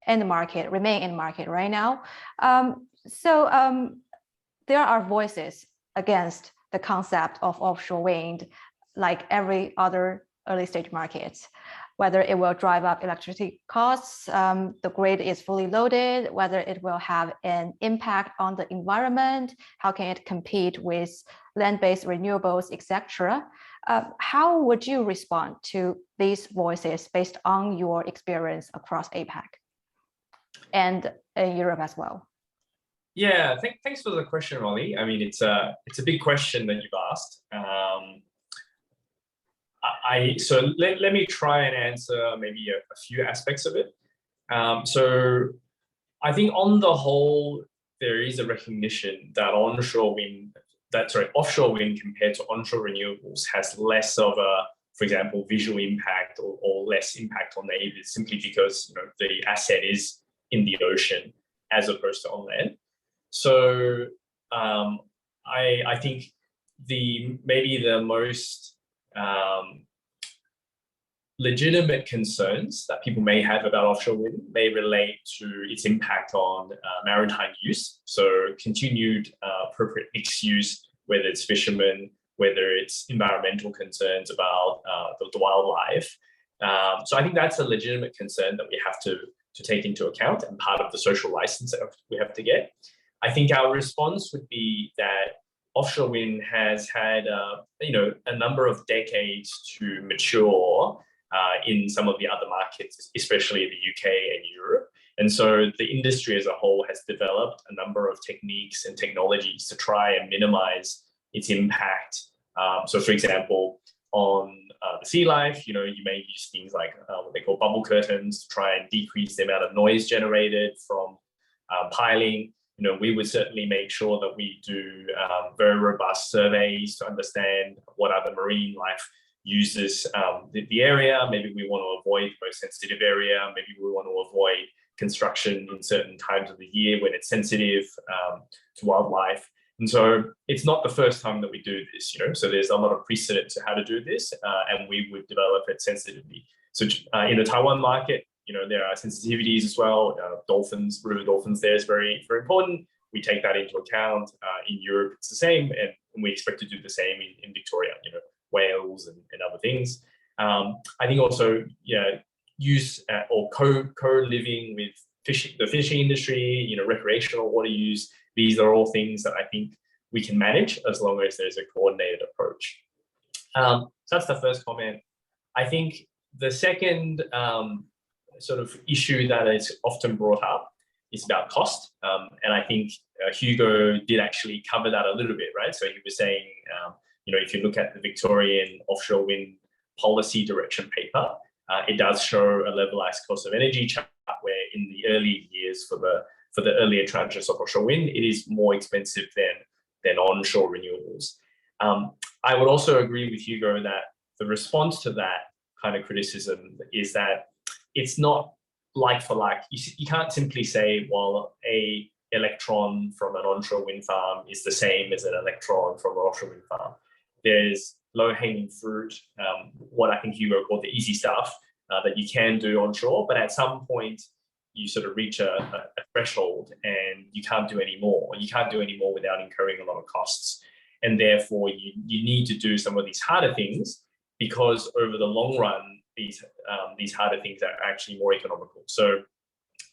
in the market, remain in the market right now. There are voices against the concept of offshore wind, like every other early stage markets, whether it will drive up electricity costs, the grid is fully loaded, whether it will have an impact on the environment, how can it compete with land-based renewables, etc. How would you respond to these voices based on your experience across APAC and in Europe as well? Yeah, thanks for the question, Molly. I mean, it's a big question that you've asked. So let me try and answer maybe a few aspects of it. So I think on the whole, there is a recognition that offshore wind compared to onshore renewables has less of a, for example, visual impact or less impact on neighbors, simply because the asset is in the ocean as opposed to on land. So I think maybe the most legitimate concerns that people may have about offshore wind may relate to its impact on maritime use. So continued appropriate mixed use, whether it's fishermen, whether it's environmental concerns about the wildlife. So I think that's a legitimate concern that we have to take into account and part of the social license that we have to get. I think our response would be that offshore wind has had a number of decades to mature in some of the other markets, especially the UK and Europe. And so the industry as a whole has developed a number of techniques and technologies to try and minimize its impact. So for example, on the sea life, you may use things like what they call bubble curtains to try and decrease the amount of noise generated from piling. We would certainly make sure that we do very robust surveys to understand what other marine life uses the area. Maybe we want to avoid the most sensitive area. Maybe we want to avoid construction in certain times of the year when it's sensitive to wildlife. And so it's not the first time that we do this, so there's a lot of precedent to how to do this, and we would develop it sensitively. So in the Taiwan market, there are sensitivities as well. Dolphins, river dolphins there is very, very important. We take that into account. In Europe, it's the same, and we expect to do the same in Victoria, whales and other things. I think also, use or co-living with the fishing industry, recreational water use. These are all things that I think we can manage as long as there's a coordinated approach. So that's the first comment. I think the second sort of issue that is often brought up is about cost. And I think Hugo did actually cover that a little bit, right? So he was saying, if you look at the Victorian offshore wind policy direction paper, it does show a levelized cost of energy chart where in the early years for the earlier tranches of offshore wind, it is more expensive than onshore renewables. I would also agree with Hugo that the response to that kind of criticism is that it's not like for like. You can't simply say, well, a electron from an onshore wind farm is the same as an electron from an offshore wind farm. There's low-hanging fruit, what I think Hugo called the easy stuff that you can do onshore, but at some point you sort of reach a threshold and you can't do any more. You can't do any more without incurring a lot of costs. And therefore you need to do some of these harder things, because over the long run, these harder things are actually more economical. So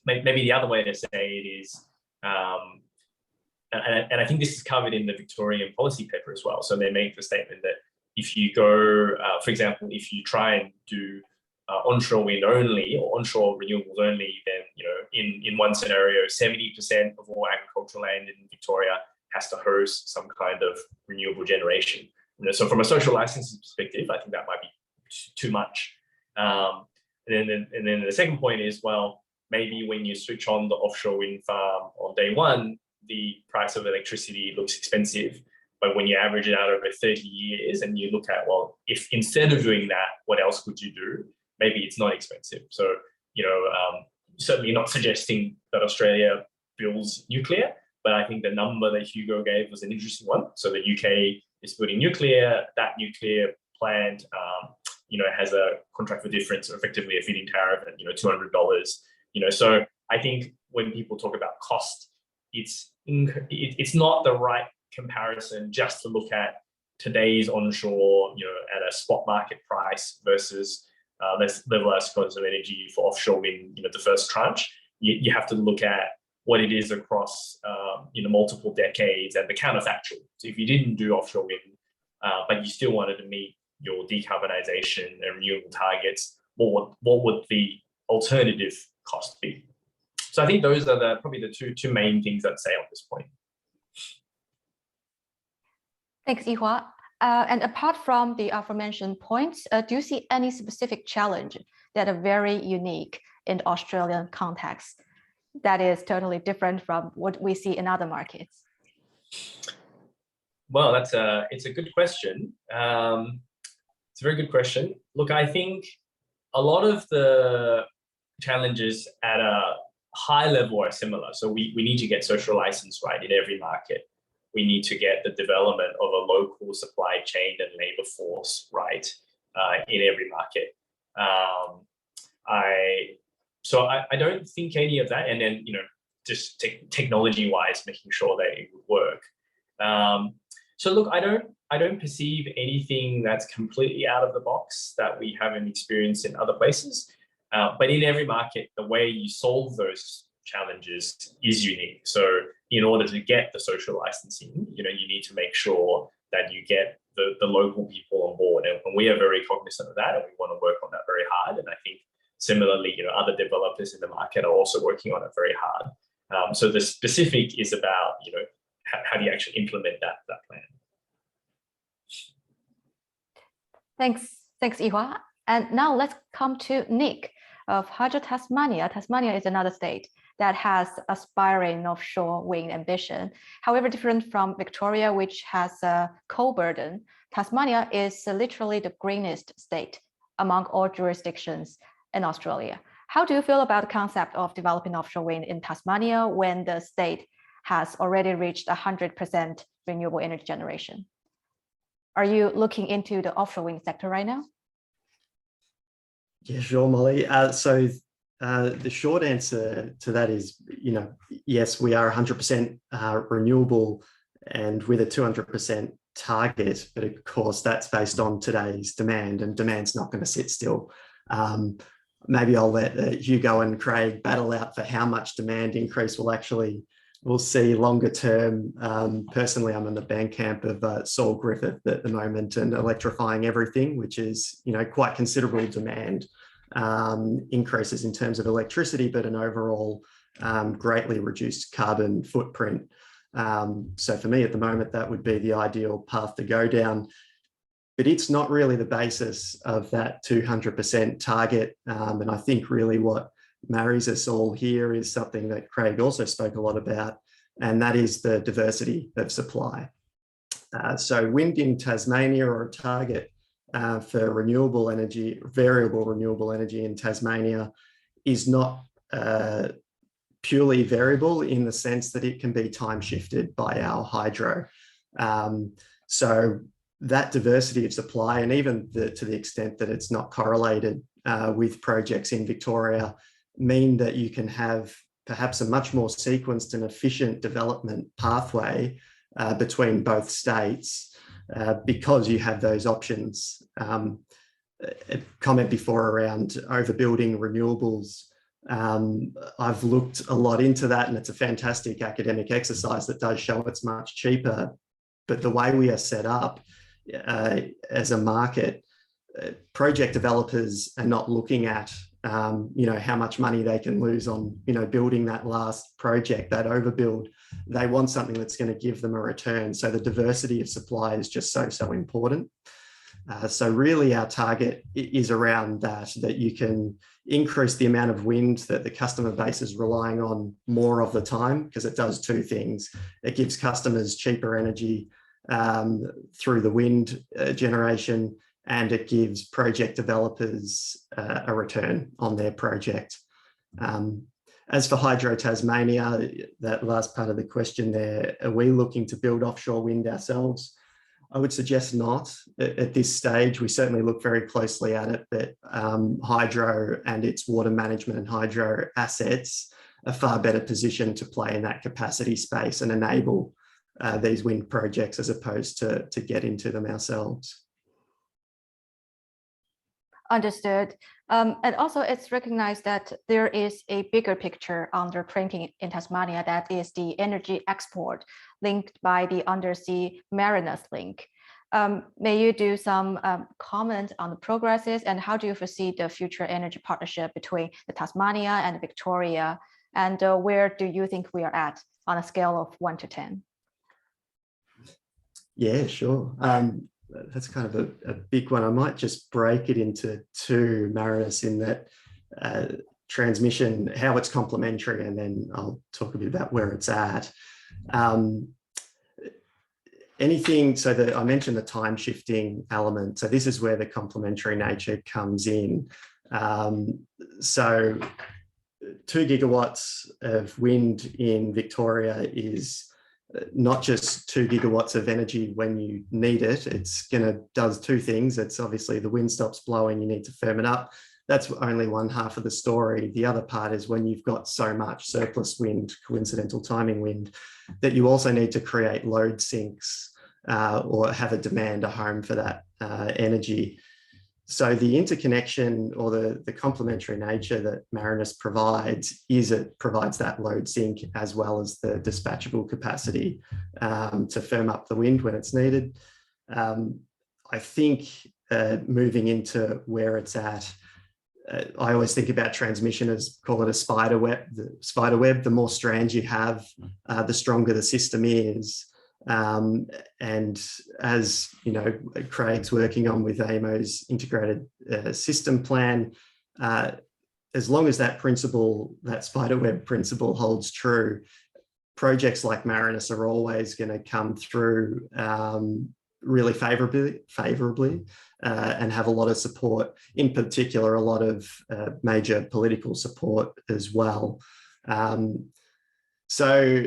maybe the other way to say it is, and I think this is covered in the Victorian policy paper as well. So they make the statement that if you go, for example, if you try and do onshore wind only or onshore renewables only, then in one scenario, 70% of all agricultural land in Victoria has to host some kind of renewable generation. So from a social licensing perspective, I think that might be too much. And then the second point is, well, maybe when you switch on the offshore wind farm on day one, the price of electricity looks expensive. But when you average it out over 30 years and you look at, well, if instead of doing that, what else could you do? Maybe it's not expensive. So, certainly not suggesting that Australia builds nuclear, but I think the number that Hugo gave was an interesting one. So the UK is building nuclear. That nuclear plant, has a contract for difference, or effectively a feed-in tariff at $200. So I think when people talk about cost, it's not the right comparison just to look at today's onshore, at a spot market price versus less levelized cost of energy for offshore wind, the first tranche. You have to look at what it is across, multiple decades and the counterfactual. So if you didn't do offshore wind, but you still wanted to meet your decarbonisation and renewable targets, what would the alternative cost be? So I think those are probably the two main things I'd say on this point. Thanks, Yihua. And apart from the aforementioned points, do you see any specific challenge that are very unique in the Australian context that is totally different from what we see in other markets? Well, it's a good question. It's a very good question. Look, I think a lot of the challenges at a high level are similar. So we need to get social license right in every market. We need to get the development of a local supply chain and labor force right in every market. I don't think any of that, and then just technology-wise, making sure that it would work. So look, I don't perceive anything that's completely out of the box that we haven't experienced in other places. But in every market, the way you solve those challenges is unique. So in order to get the social licensing, you need to make sure that you get the local people on board. And we are very cognizant of that, and we want to work on that very hard. And I think similarly, other developers in the market are also working on it very hard. So the specific is about, how do you actually implement that plan? Thanks, Yihua. And now let's come to Nick of Hydro Tasmania. Tasmania is another state that has aspiring offshore wind ambition. However, different from Victoria, which has a coal burden, Tasmania is literally the greenest state among all jurisdictions in Australia. How do you feel about the concept of developing offshore wind in Tasmania when the state has already reached 100% renewable energy generation? Are you looking into the offshore wind sector right now? Yeah, sure, Molly. So the short answer to that is, yes, we are 100% renewable and with a 200% target, but of course that's based on today's demand, and demand's not going to sit still. Maybe I'll let Hugo and Craig battle out for how much demand increase we'll see longer term. Personally, I'm in the bank camp of Saul Griffith at the moment and electrifying everything, which is, quite considerable demand increases in terms of electricity, but an overall greatly reduced carbon footprint. So for me at the moment, that would be the ideal path to go down. But it's not really the basis of that 200% target. And I think really what marries us all here is something that Craig also spoke a lot about, and that is the diversity of supply. So wind in Tasmania, or a target for renewable energy, variable renewable energy in Tasmania, is not purely variable in the sense that it can be time shifted by our hydro. So that diversity of supply, and even to the extent that it's not correlated with projects in Victoria, mean that you can have perhaps a much more sequenced and efficient development pathway between both states because you have those options. A comment before around overbuilding renewables. I've looked a lot into that, and it's a fantastic academic exercise that does show it's much cheaper. But the way we are set up as a market, project developers are not looking at how much money they can lose on building that last project, that overbuild. They want something that's going to give them a return. So the diversity of supply is just so important. So really our target is around that you can increase the amount of wind that the customer base is relying on more of the time, because it does two things. It gives customers cheaper energy through the wind generation, and it gives project developers a return on their project. As for Hydro Tasmania, that last part of the question there, are we looking to build offshore wind ourselves? I would suggest not at this stage. We certainly look very closely at it, but hydro and its water management and hydro assets are far better positioned to play in that capacity space and enable these wind projects as opposed to get into them ourselves. Understood. And also it's recognized that there is a bigger picture underprinting in Tasmania, that is the energy export linked by the undersea Marinus link. May you do some comment on the progresses, and how do you foresee the future energy partnership between the Tasmania and Victoria, and where do you think we are at on a scale of 1 to 10? Yeah, sure. That's kind of a big one. I might just break it into two, Marinus, in that transmission, how it's complementary, and then I'll talk a bit about where it's at. I mentioned the time shifting element. So this is where the complementary nature comes in. So 2 gigawatts of wind in Victoria is not just 2 gigawatts of energy when you need it. It's does two things. It's obviously the wind stops blowing, you need to firm it up. That's only one half of the story. The other part is when you've got so much surplus wind, coincidental timing wind, that you also need to create load sinks or have a demand, a home for that energy. So the interconnection or the complementary nature that Marinus provides is it provides that load sink as well as the dispatchable capacity to firm up the wind when it's needed. I think moving into where it's at, I always think about transmission as, call it a spider web. The more strands you have, the stronger the system is. And as you know, Craig's working on with AEMO's integrated system plan, as long as that principle, that spider web principle holds true, projects like Marinus are always going to come through really favourably and have a lot of support, in particular a lot of major political support as well. So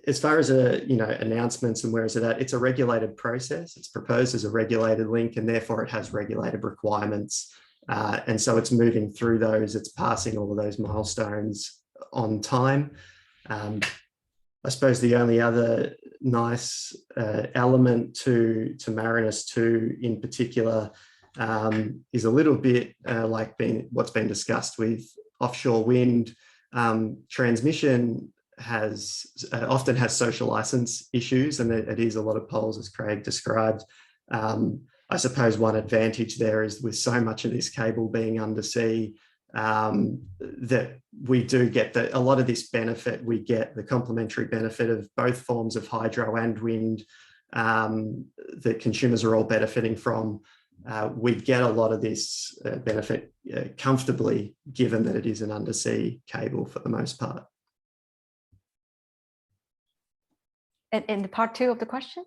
as far as announcements and where is it at, it's a regulated process. It's proposed as a regulated link, and therefore it has regulated requirements. And so it's moving through those, it's passing all of those milestones on time. I suppose the only other nice element to Marinus 2 in particular is a little bit like what's been discussed with offshore wind. Transmission often has social license issues, and it is a lot of poles, as Craig described. I suppose one advantage there is with so much of this cable being undersea, that we do get a lot of this benefit. We get the complementary benefit of both forms of hydro and wind that consumers are all benefiting from. We get a lot of this benefit comfortably, given that it is an undersea cable for the most part. And in the part 2 of the question?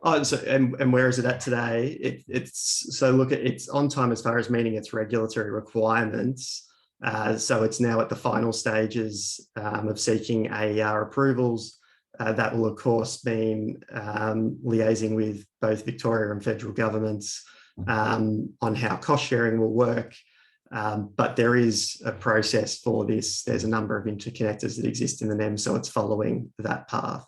Oh, so, and where is it at today? It's on time as far as meeting its regulatory requirements. So it's now at the final stages of seeking AER approvals. That will, of course, be liaising with both Victoria and federal governments on how cost sharing will work. But there is a process for this. There's a number of interconnectors that exist in the NEM, so it's following that path.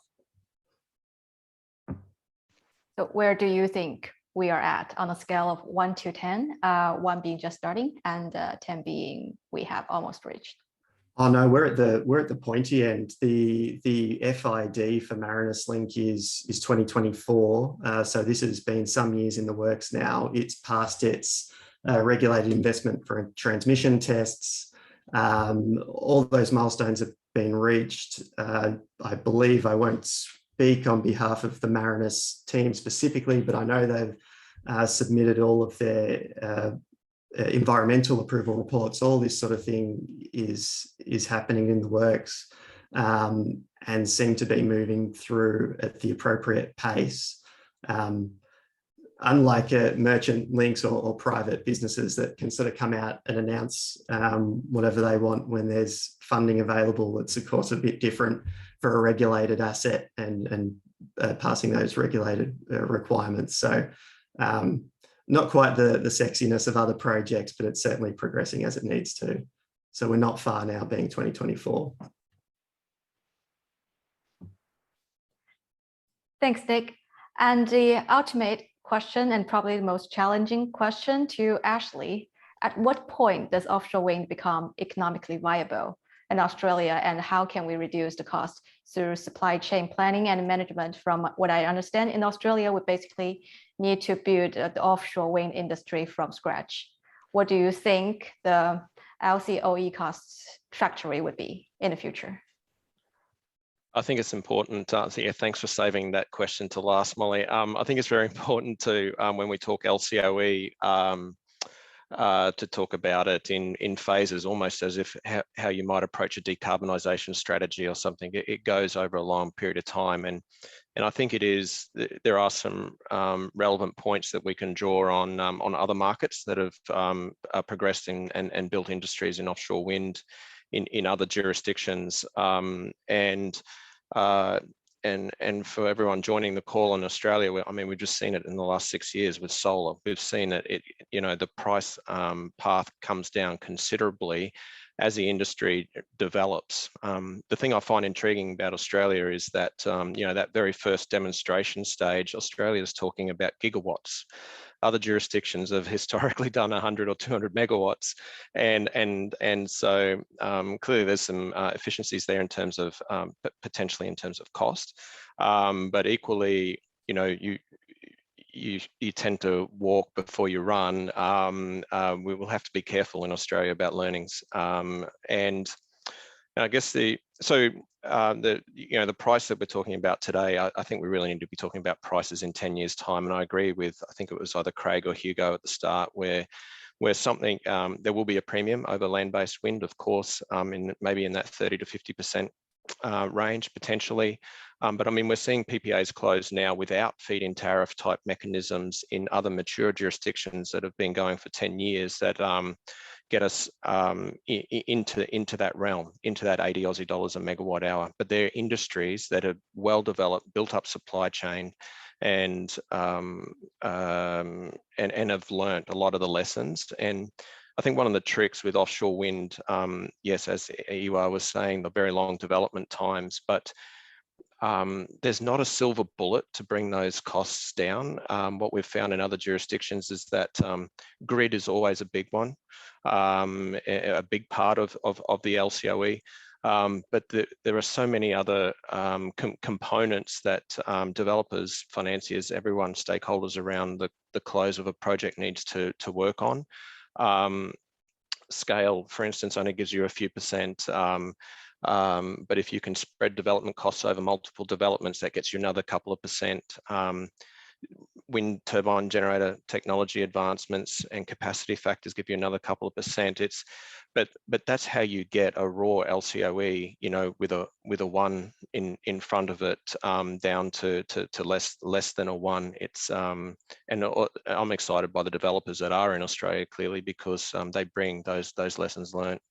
So where do you think we are at on a scale of 1 to 10, 1 being just starting and 10 being we have almost reached? Oh no, we're at the pointy end. The FID for Marinus Link is 2024. So this has been some years in the works now. It's passed its regulated investment for transmission tests. All those milestones have been reached. I believe I won't speak on behalf of the Marinus team specifically, but I know submitted all of their environmental approval reports. All this sort of thing is happening in the works, and seem to be moving through at the appropriate pace. Unlike merchant links or private businesses that can sort of come out and announce whatever they want when there's funding available, it's of course a bit different for a regulated asset and passing those regulated requirements. So not quite the sexiness of other projects, but it's certainly progressing as it needs to. So we're not far now, being 2024. Thanks, Nick. And the ultimate question, and probably the most challenging question to Ashley, at what point does offshore wind become economically viable in Australia, and how can we reduce the cost through supply chain planning and management? From what I understand, in Australia, we basically need to build the offshore wind industry from scratch. What do you think the LCOE costs factory would be in the future? I think it's important. Yeah, thanks for saving that question to last, Molly. I think it's very important to, when we talk LCOE, to talk about it in phases, almost as if how you might approach a decarbonisation strategy or something. It goes over a long period of time, and I think there are some relevant points that we can draw on other markets that have progressed and built industries in offshore wind in other jurisdictions, and for everyone joining the call in Australia, I mean, we've just seen it in the last 6 years with solar. We've seen it, the price path comes down considerably as the industry develops. The thing I find intriguing about Australia is that, that very first demonstration stage, Australia is talking about gigawatts. Other jurisdictions have historically done 100 or 200 megawatts, and so clearly there's some efficiencies there in terms of potentially in terms of cost, but equally, you tend to walk before you run. We will have to be careful in Australia about learnings, and I guess the price that we're talking about today, I think we really need to be talking about prices in 10 years' time. And I agree with, I think it was either Craig or Hugo at the start, where something, there will be a premium over land-based wind, of course, maybe in that 30 to 50% range potentially. But I mean, we're seeing PPAs close now without feed-in tariff type mechanisms in other mature jurisdictions that have been going for 10 years that get us into that realm, into that 80 Aussie dollars a megawatt hour. But they're industries that are well developed, built up supply chain, and have learned a lot of the lessons. And I think one of the tricks with offshore wind, yes, as Iwa was saying, the very long development times, but there's not a silver bullet to bring those costs down. What we've found in other jurisdictions is that grid is always a big one, a big part of the LCOE. But there are so many other components that developers, financiers, everyone, stakeholders around the close of a project needs to work on. Scale, for instance, only gives you a few percent. But if you can spread development costs over multiple developments, that gets you another couple of percent. Wind turbine generator technology advancements and capacity factors give you another couple of percent. But that's how you get a raw LCOE, with a 1 in front of it, down to less than a 1. It's and I'm excited by the developers that are in Australia, clearly, because they bring those lessons learned.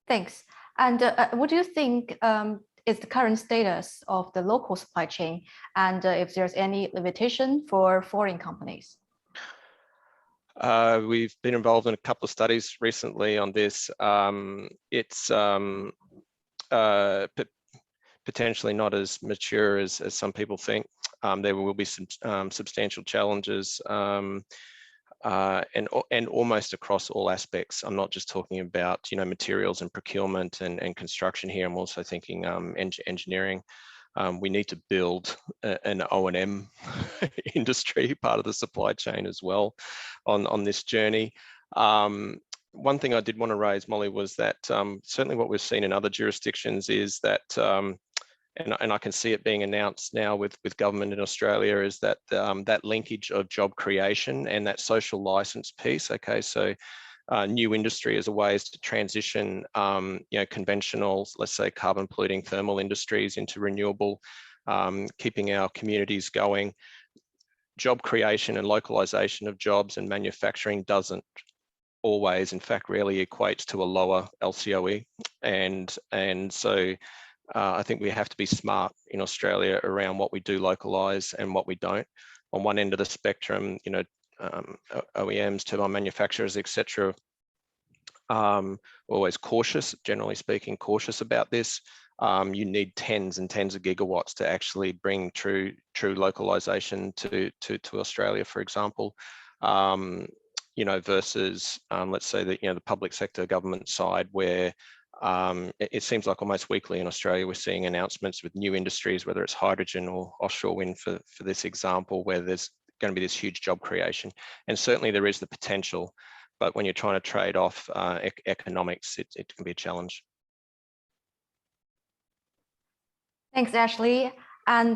Thanks. And what do you think is the current status of the local supply chain, and if there's any limitation for foreign companies? We've been involved in a couple of studies recently on this. It's potentially not as mature as some people think. There will be some substantial challenges, and almost across all aspects. I'm not just talking about materials and procurement and construction here. I'm also thinking engineering. We need to build an O&M industry, part of the supply chain as well, on this journey. One thing I did want to raise, Molly, was that certainly what we've seen in other jurisdictions is that and I can see it being announced now with government in Australia, is that that linkage of job creation and that social license piece. Okay, so new industry as a ways to transition, conventional, let's say, carbon polluting thermal industries into renewable, keeping our communities going. Job creation and localization of jobs and manufacturing doesn't always, in fact, rarely equates to a lower LCOE, and so I think we have to be smart in Australia around what we do localize and what we don't. On one end of the spectrum, OEMs, turbine manufacturers, etc., always cautious, generally speaking, cautious about this. You need tens and tens of gigawatts to actually bring true localization to Australia, for example. Versus let's say that the public sector government side, where it seems like almost weekly in Australia we're seeing announcements with new industries, whether it's hydrogen or offshore wind for this example, where there's going to be this huge job creation, and certainly there is the potential, but when you're trying to trade off economics, it can be a challenge. Thanks, Ashley. And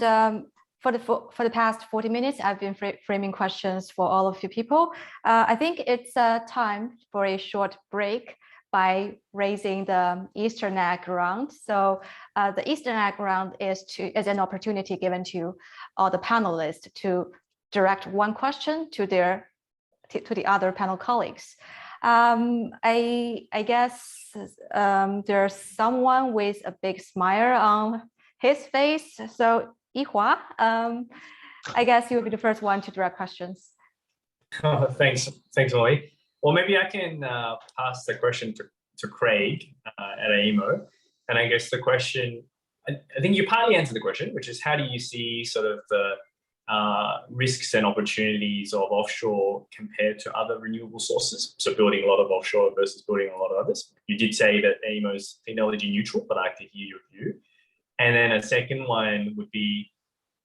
for the past 40 minutes, I've been framing questions for all of you people. I think it's time for a short break by raising the Eastern Egg round. So the Eastern Egg round is an opportunity given to all the panelists to direct one question to the other panel colleagues. I guess there's someone with a big smile on his face. So Yihua, I guess you'll be the first one to direct questions. Oh, thanks, Molly. Well, maybe I can pass the question to Craig at AEMO. And I guess the question, I think you partly answered the question, which is how do you see sort of the risks and opportunities of offshore compared to other renewable sources? So building a lot of offshore versus building a lot of others. You did say that AEMO is technology neutral, but I'd like to hear your view. And then a second one would be,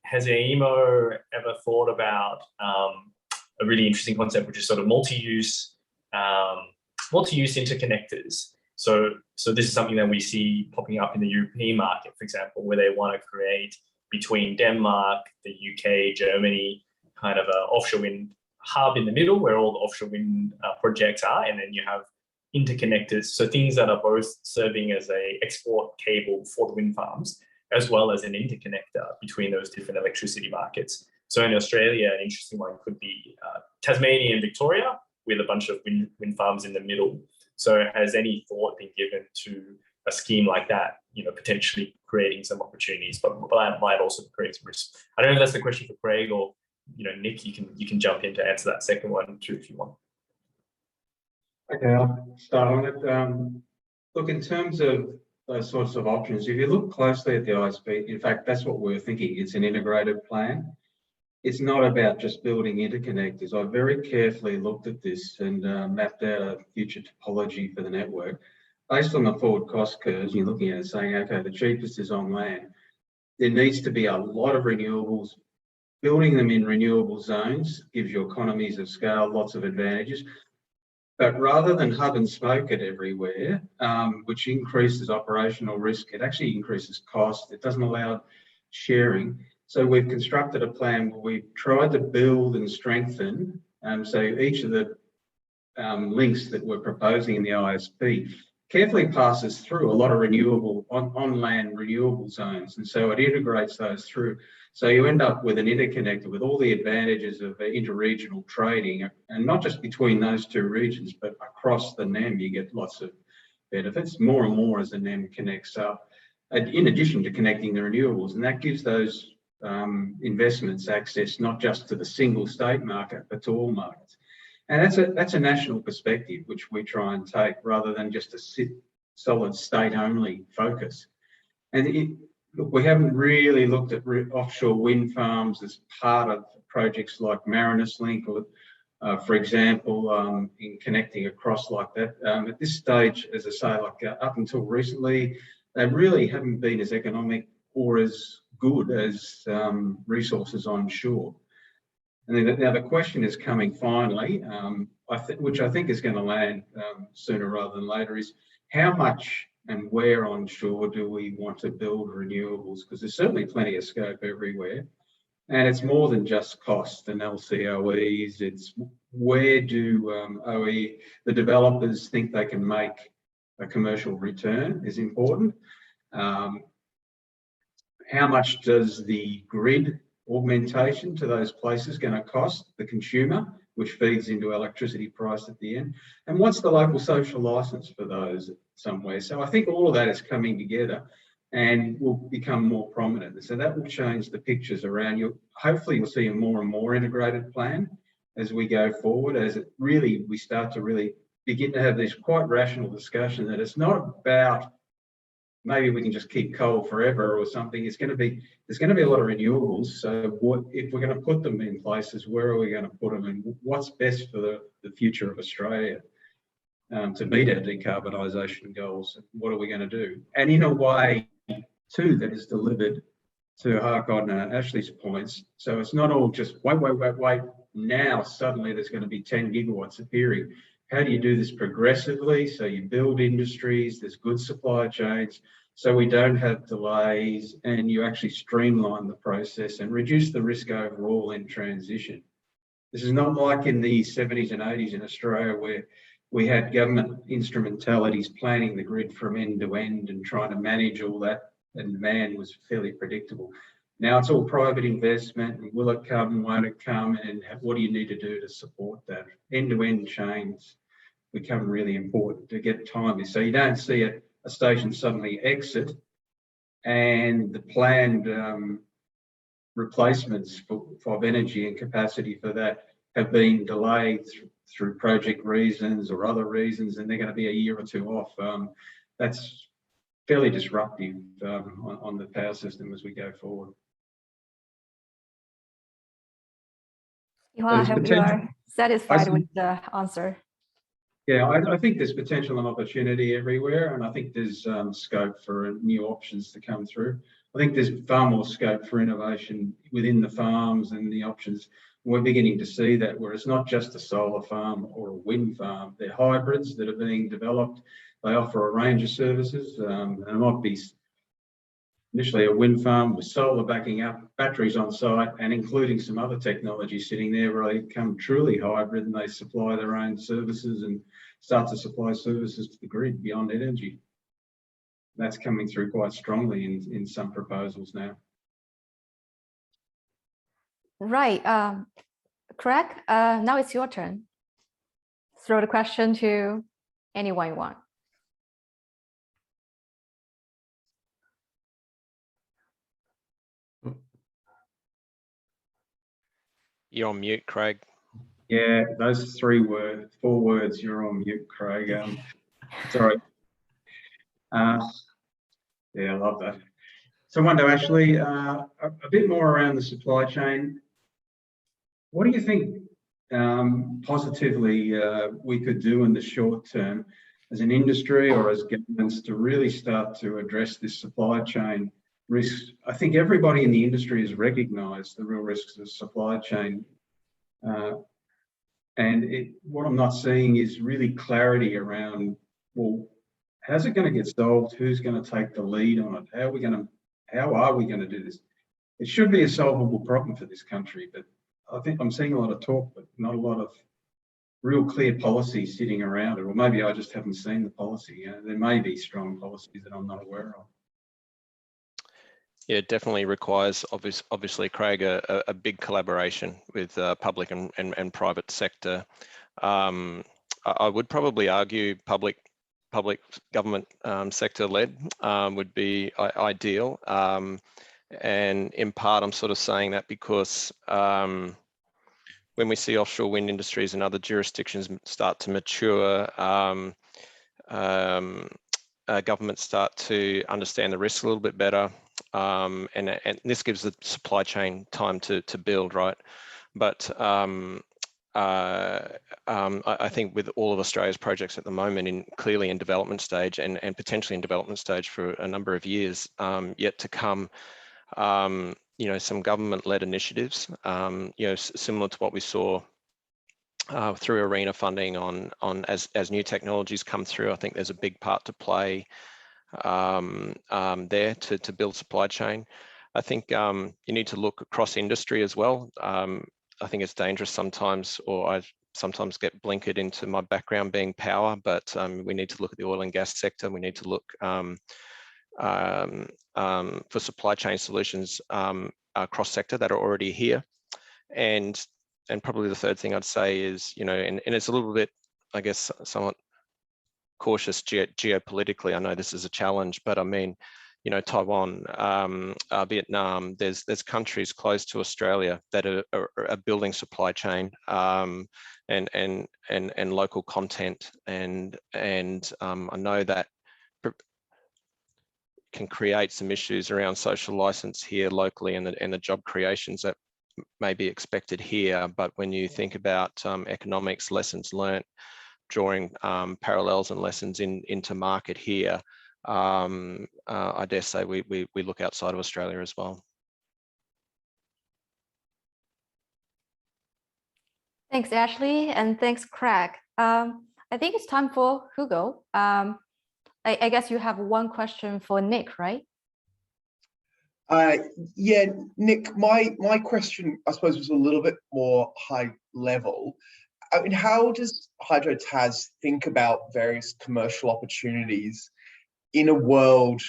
has AEMO ever thought about a really interesting concept, which is sort of multi-use interconnectors? So this is something that we see popping up in the European market, for example, where they want to create between Denmark, the UK, Germany, kind of an offshore wind hub in the middle where all the offshore wind projects are, and then you have interconnectors, so things that are both serving as a export cable for the wind farms, as well as an interconnector between those different electricity markets. So in Australia, an interesting one could be Tasmania and Victoria, with a bunch of wind farms in the middle. So has any thought been given to a scheme like that, potentially creating some opportunities, but that might also create some risks? I don't know if that's the question for Craig, or Nick, you can jump in to answer that second one too if you want. Okay, I'll start on it. Look, in terms of those sorts of options, if you look closely at the ISP, in fact, that's what we're thinking. It's an integrated plan. It's not about just building interconnectors. I very carefully looked at this and mapped out a future topology for the network. Based on the forward cost curves, you're looking at it saying, okay, the cheapest is on land. There needs to be a lot of renewables. Building them in renewable zones gives you economies of scale, lots of advantages. But rather than hub and spoke it everywhere, which increases operational risk, it actually increases cost. It doesn't allow sharing. So we've constructed a plan where we've tried to build and strengthen. So each of the links that we're proposing in the ISP carefully passes through a lot of renewable, on-land renewable zones. And so it integrates those through. So you end up with an interconnector with all the advantages of interregional trading, and not just between those two regions, but across the NEM, you get lots of benefits, more and more as the NEM connects up, in addition to connecting the renewables. And that gives those investments access not just to the single state market, but to all markets. And that's a national perspective, which we try and take, rather than just a solid state-only focus. And look, we haven't really looked at offshore wind farms as part of projects like Marinus Link, or, for example, in connecting across like that. At this stage, as I say, like up until recently, they really haven't been as economic or as good as resources onshore. And then now the question is coming finally, which I think is going to land sooner rather than later, is how much and where onshore do we want to build renewables? Because there's certainly plenty of scope everywhere. And it's more than just cost and LCOEs. It's where do the developers think they can make a commercial return is important. How much does the grid augmentation to those places going to cost the consumer, which feeds into electricity price at the end? And what's the local social license for those somewhere? So I think all of that is coming together and will become more prominent. So that will change the pictures around you. Hopefully you'll see a more and more integrated plan as we go forward, as we start to really begin to have this quite rational discussion that it's not about maybe we can just keep coal forever or something. There's going to be a lot of renewables. So what if we're going to put them in places, where are we going to put them, and what's best for the future of Australia to meet our decarbonisation goals? What are we going to do? And in a way too that is delivered to hark on Ashley's points. So it's not all just wait. Now suddenly there's going to be 10 gigawatts appearing. How do you do this progressively? So you build industries, there's good supply chains, so we don't have delays, and you actually streamline the process and reduce the risk overall in transition. This is not like in the 70s and 80s in Australia, where we had government instrumentalities planning the grid from end to end and trying to manage all that, and demand was fairly predictable. Now it's all private investment, and will it come, won't it come, and what do you need to do to support that? End-to-end chains become really important to get timely. So you don't see a station suddenly exit and the planned replacements for energy and capacity for that have been delayed through project reasons or other reasons, and they're going to be a year or two off. That's fairly disruptive on the power system as we go forward. I hope you are satisfied with the answer. Yeah, I think there's potential and opportunity everywhere, and I think there's scope for new options to come through. I think there's far more scope for innovation within the farms and the options. We're beginning to see that, where it's not just a solar farm or a wind farm. They're hybrids that are being developed. They offer a range of services, and it might be initially a wind farm with solar backing up, batteries on site, and including some other technology sitting there where they become truly hybrid and they supply their own services and start to supply services to the grid beyond energy. That's coming through quite strongly in some proposals now. Right. Craig, now it's your turn. Throw the question to anyone you want. You're on mute, Craig. Yeah, those 4 words, you're on mute, Craig. Sorry. Yeah, I love that. So I wonder, Ashley, a bit more around the supply chain. What do you think positively we could do in the short term as an industry or as governments to really start to address this supply chain risks? I think everybody in the industry has recognised the real risks of supply chain. And what I'm not seeing is really clarity around, well, how's it going to get solved? Who's going to take the lead on it? How are we going to do this? It should be a solvable problem for this country, but I think I'm seeing a lot of talk, but not a lot of real clear policy sitting around it. Or maybe I just haven't seen the policy. There may be strong policies that I'm not aware of. Yeah, it definitely requires, obviously, Craig, a big collaboration with public and private sector. I would probably argue public government sector led would be ideal. And in part, I'm sort of saying that because when we see offshore wind industries and other jurisdictions start to mature, governments start to understand the risks a little bit better. And this gives the supply chain time to build, right? But I think with all of Australia's projects at the moment, clearly in development stage and potentially in development stage for a number of years yet to come, some government-led initiatives, similar to what we saw through ARENA funding on as new technologies come through. I think there's a big part to play there to build supply chain. I think you need to look across industry as well. I think it's dangerous sometimes, or I sometimes get blinkered into my background being power, but we need to look at the oil and gas sector. We need to look for supply chain solutions across sector that are already here. And probably the third thing I'd say is, you know, and it's a little bit, I guess, somewhat cautious geopolitically. I know this is a challenge, but I mean, you know, Taiwan, Vietnam, there's countries close to Australia that are building supply chain and local content, and I know that can create some issues around social license here locally, and the job creations that may be expected here. But when you think about economics, lessons learnt, drawing parallels and lessons into market here, I dare say we look outside of Australia as well. Thanks, Ashley, and thanks, Craig. I think it's time for Hugo. I guess you have one question for Nick, right? Yeah, Nick, my question, I suppose, was a little bit more high level. I mean, how does HydroTas think about various commercial opportunities in a world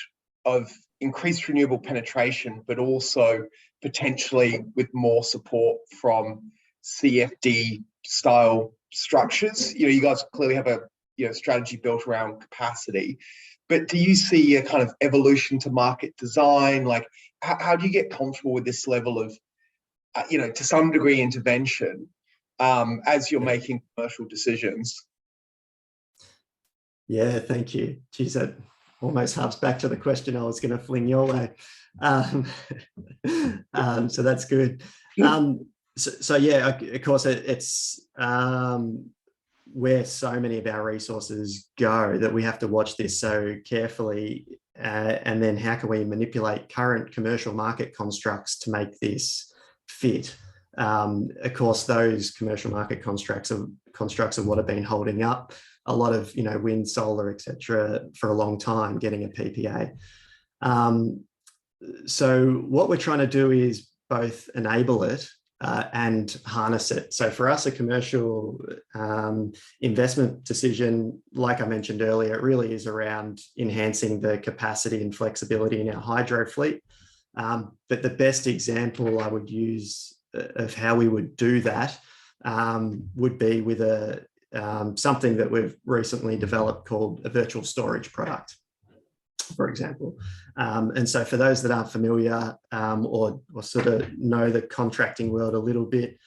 of increased renewable penetration, but also potentially with more support from CFD style structures? You know, you guys clearly have a strategy built around capacity, but do you see a kind of evolution to market design? Like, how do you get comfortable with this level of, to some degree, intervention as you're making commercial decisions? Yeah, thank you. Geez, that almost harps back to the question I was going to fling your way. So that's good. So yeah, of course, it's where so many of our resources go that we have to watch this so carefully. And then how can we manipulate current commercial market constructs to make this fit? Of course, those commercial market constructs are what have been holding up a lot of wind, solar, etc. for a long time, getting a PPA. So what we're trying to do is both enable it and harness it. So for us, a commercial investment decision, like I mentioned earlier, it really is around enhancing the capacity and flexibility in our hydro fleet. But the best example I would use of how we would do that would be with something that we've recently developed called a virtual storage product, for example. And so for those that aren't familiar or sort of know the contracting world a little bit,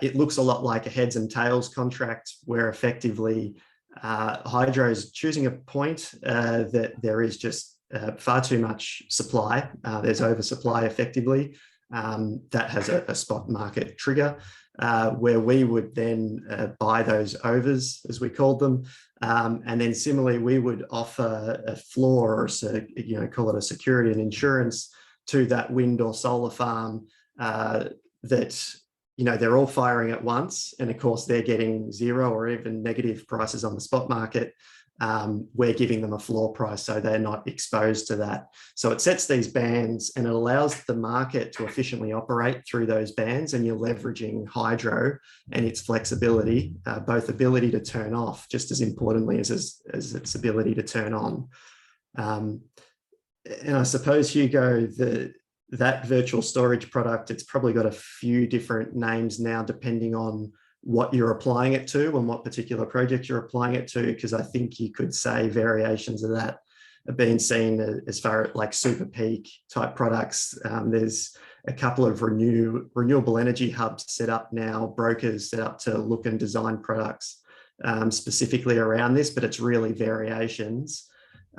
it looks a lot like a heads and tails contract, where effectively hydro is choosing a point that there is just far too much supply. There's oversupply effectively. That has a spot market trigger where we would then buy those overs, as we called them. And then similarly, we would offer a floor, or call it a security and insurance, to that wind or solar farm that they're all firing at once, and of course they're getting zero or even negative prices on the spot market. We're giving them a floor price, so they're not exposed to that. So it sets these bands and it allows the market to efficiently operate through those bands, and you're leveraging hydro and its flexibility, both ability to turn off just as importantly as its ability to turn on. And I suppose, Hugo, that virtual storage product, it's probably got a few different names now depending on what you're applying it to and what particular project you're applying it to, because I think you could say variations of that are being seen as far as like super peak type products. There's a couple of renewable energy hubs set up now, brokers set up to look and design products specifically around this, but it's really variations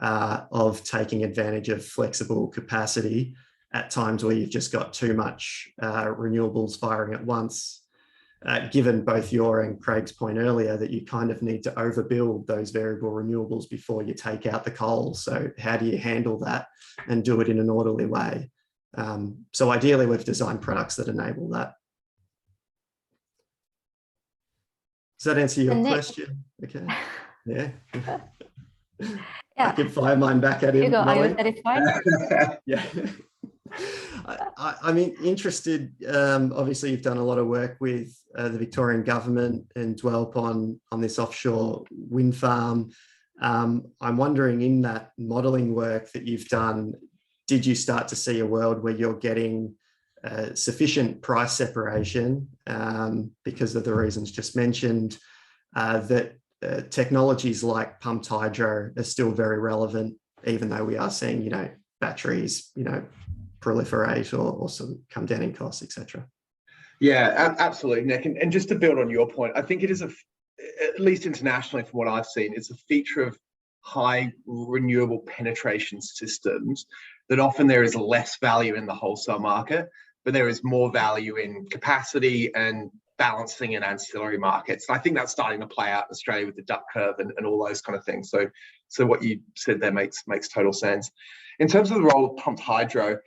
of taking advantage of flexible capacity at times where you've just got too much renewables firing at once. Given both your and Craig's point earlier that you kind of need to overbuild those variable renewables before you take out the coal. So how do you handle that and do it in an orderly way? So ideally, we've designed products that enable that. Does that answer your question? Okay. Yeah. I could fire mine back at him. Hugo, are you Molly. satisfied? Yeah. I mean, interested, obviously you've done a lot of work with the Victorian government and Dwelp on this offshore wind farm. I'm wondering, in that modelling work that you've done, did you start to see a world where you're getting sufficient price separation because of the reasons just mentioned, that technologies like pumped hydro are still very relevant, even though we are seeing, you know, batteries, you know, proliferate or sort of come down in costs, etc. Yeah, absolutely, Nick. And just to build on your point, I think it is, at least internationally from what I've seen, it's a feature of high renewable penetration systems that often there is less value in the wholesale market, but there is more value in capacity and balancing in ancillary markets. And I think that's starting to play out in Australia with the duck curve and all those kind of things. So what you said there makes total sense. In terms of the role of pumped hydro,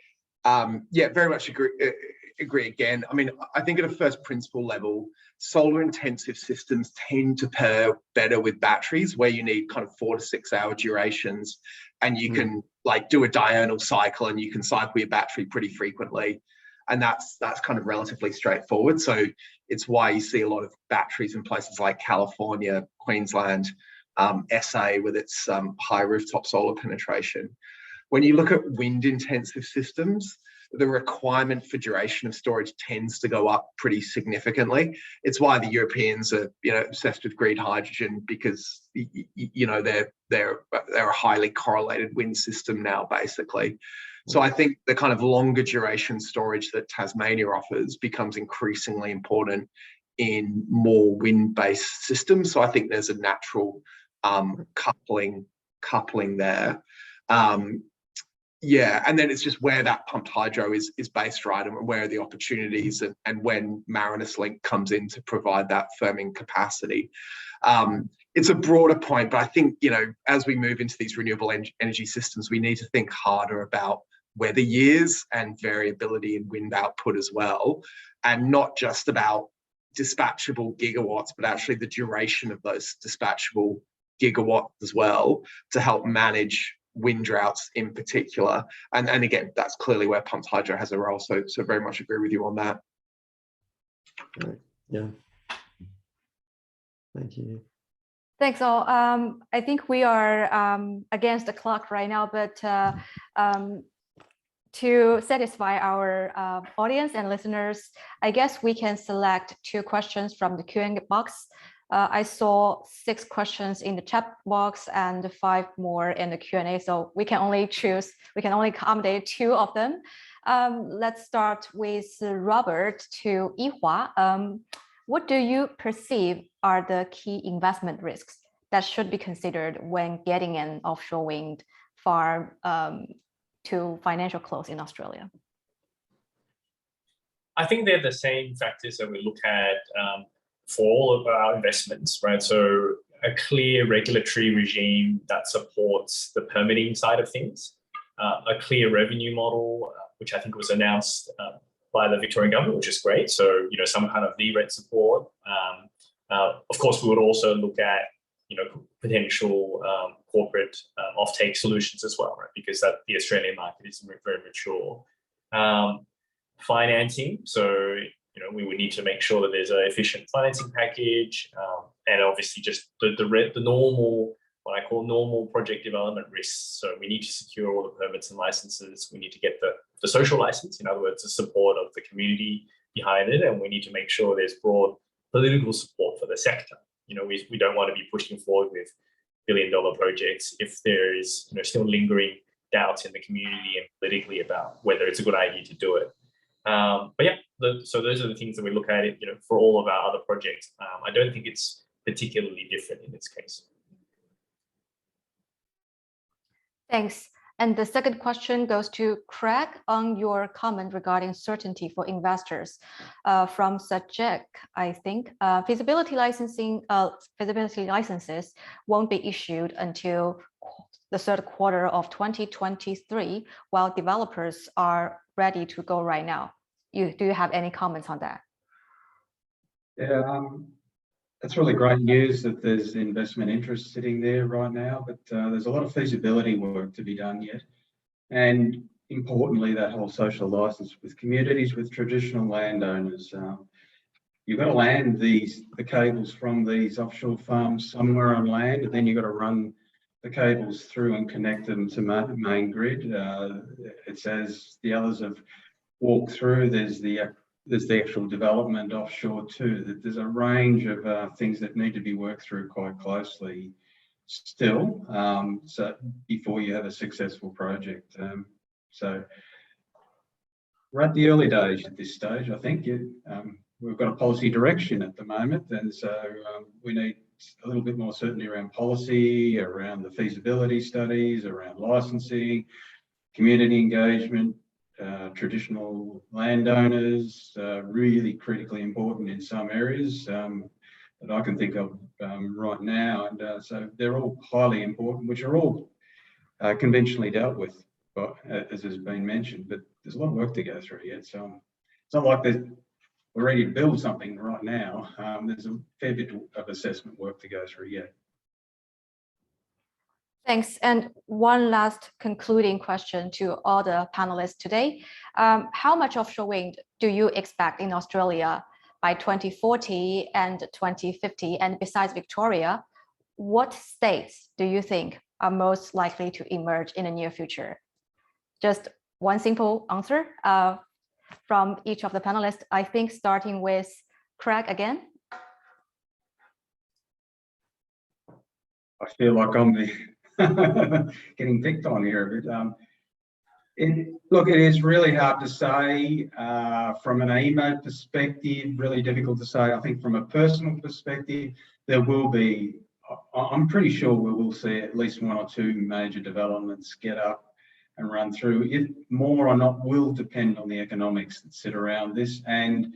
yeah, very much agree again. I mean, I think at a first principle level, solar intensive systems tend to pair better with batteries, where you need kind of 4 to 6 hour durations, and you can like do a diurnal cycle and you can cycle your battery pretty frequently. And that's kind of relatively straightforward. So it's why you see a lot of batteries in places like California, Queensland, SA with its high rooftop solar penetration. When you look at wind intensive systems, the requirement for duration of storage tends to go up pretty significantly. It's why the Europeans are, you know, obsessed with green hydrogen, because you know they're a highly correlated wind system now, basically. So I think the kind of longer duration storage that Tasmania offers becomes increasingly important in more wind-based systems. So I think there's a natural coupling there. Yeah, and then it's just where that pumped hydro is based, right, and where are the opportunities, and when Marinus Link comes in to provide that firming capacity. It's a broader point, but I think, you know, as we move into these renewable energy systems, we need to think harder about weather years and variability in wind output as well, and not just about dispatchable gigawatts, but actually the duration of those dispatchable gigawatts as well, to help manage wind droughts in particular. And again, that's clearly where pumped hydro has a role. So very much agree with you on that. Right. Yeah. Thank you. Thanks all. I think we are against the clock right now, but to satisfy our audience and listeners, I guess we can select 2 questions from the Q&A box. I saw 6 questions in the chat box and 5 more in the Q&A, so we can only accommodate 2 of them. Let's start with Robert to Yihua. What do you perceive are the key investment risks that should be considered when getting an offshore wind farm to financial close in Australia? I think they're the same factors that we look at for all of our investments, right? So a clear regulatory regime that supports the permitting side of things, a clear revenue model, which I think was announced by the Victorian government, which is great. So, you know, some kind of VRET support. Of course, we would also look at, you know, potential corporate offtake solutions as well, right? Because the Australian market is very mature. Financing, so, you know, we would need to make sure that there's an efficient financing package, and obviously just the normal, what I call normal project development risks. So we need to secure all the permits and licenses. We need to get the social license, in other words, the support of the community behind it, and we need to make sure there's broad political support for the sector. You know, we don't want to be pushing forward with billion-dollar projects if there is, you know, still lingering doubts in the community and politically about whether it's a good idea to do it. But yeah, so those are the things that we look at, you know, for all of our other projects. I don't think it's particularly different in this case. Thanks. And the second question goes to Craig on your comment regarding certainty for investors. From Sajek, I think feasibility licenses won't be issued until the 3rd quarter of 2023, while developers are ready to go right now. Do you have any comments on that? Yeah, It's really great news that there's investment interest sitting there right now, but there's a lot of feasibility work to be done yet. And importantly, that whole social license with communities, with traditional landowners. You've got to land the cables from these offshore farms somewhere on land, and then you've got to run the cables through and connect them to main grid. It's as the others have walked through, there's the actual development offshore too. That there's a range of things that need to be worked through quite closely still, so before you have a successful project. So we're at the early days at this stage, I think. We've got a policy direction at the moment, and so we need a little bit more certainty around policy, around the feasibility studies, around licensing, community engagement, traditional landowners, really critically important in some areas that I can think of right now. And so they're all highly important, which are all conventionally dealt with, but, as has been mentioned, but there's a lot of work to go through yet. So it's not like we're ready to build something right now. There's a fair bit of assessment work to go through yet. Thanks. And one last concluding question to all the panelists today. How much offshore wind do you expect in Australia by 2040 and 2050? And besides Victoria, what states do you think are most likely to emerge in the near future? Just one simple answer from each of the panelists. I think starting with Craig again. I feel like I'm getting picked on here. But, look, it is really hard to say from an AEMO perspective, really difficult to say. I think from a personal perspective, there will be, I'm pretty sure we will see at least one or two major developments get up and run through. If more or not will depend on the economics that sit around this, and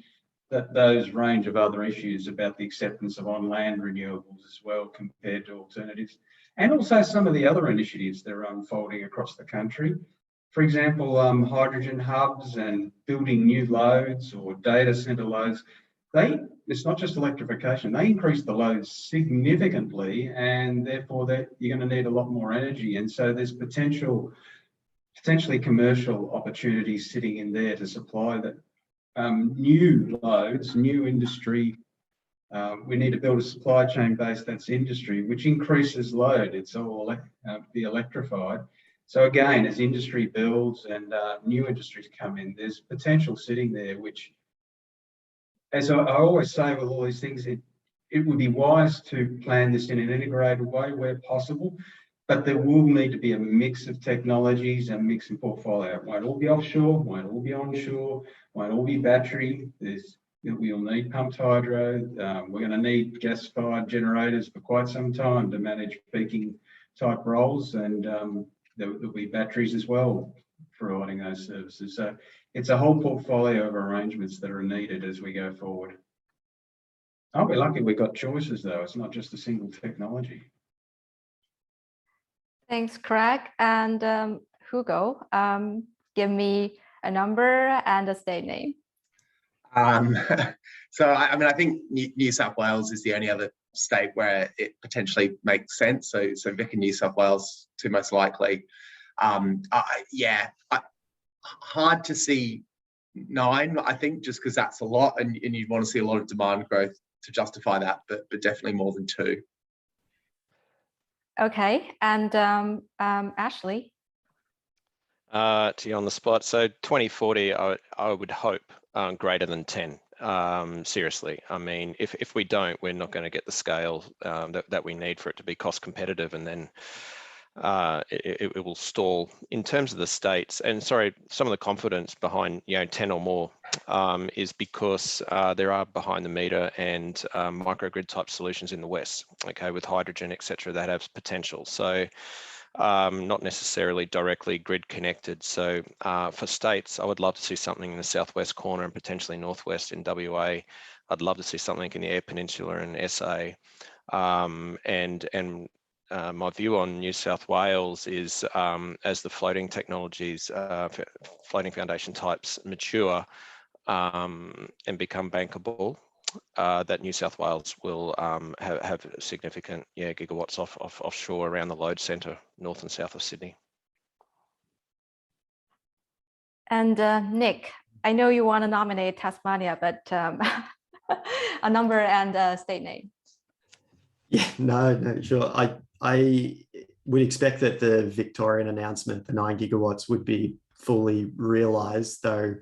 those range of other issues about the acceptance of on-land renewables as well compared to alternatives. And also some of the other initiatives that are unfolding across the country. For example, hydrogen hubs and building new loads or data centre loads. It's not just electrification, they increase the loads significantly, and therefore you're going to need a lot more energy. And so there's potentially commercial opportunities sitting in there to supply that new loads, new industry. We need to build a supply chain base that's industry, which increases load. It's all be electrified. So again, as industry builds and new industries come in, there's potential sitting there, which, as I always say with all these things, it would be wise to plan this in an integrated way where possible, but there will need to be a mix of technologies and mix in portfolio. It won't all be offshore, won't all be onshore, won't all be battery. We'll need pumped hydro. We're going to need gas-fired generators for quite some time to manage peaking type roles, and there'll be batteries as well providing those services. So it's a whole portfolio of arrangements that are needed as we go forward. Aren't we lucky we got choices though? It's not just a single technology. Thanks, Craig. And Hugo, give me a number and a state name. So, I mean, I think New South Wales is the only other state where it potentially makes sense. So Vic and New South Wales, two most likely. Hard to see 9, I think, just because that's a lot, and you'd want to see a lot of demand growth to justify that, but definitely more than 2. Okay, and Ashley? To you on the spot. So 2040, I would hope greater than 10. Seriously, I mean, if we don't, we're not going to get the scale that we need for it to be cost competitive, and then it will stall. In terms of the states, and sorry, some of the confidence behind 10 or more is because there are behind the meter and microgrid type solutions in the west, okay, with hydrogen, etc., that have potential. So not necessarily directly grid connected. So for states, I would love to see something in the southwest corner and potentially northwest in WA. I'd love to see something in the Eyre Peninsula and SA. My view on New South Wales is as the floating technologies, floating foundation types mature and become bankable, that New South Wales will have significant gigawatts offshore around the load centre, north and south of Sydney. And Nick, I know you want to nominate Tasmania, but a number and a state name. Yeah, no, sure. I would expect that the Victorian announcement, the 9 gigawatts, would be fully realised, though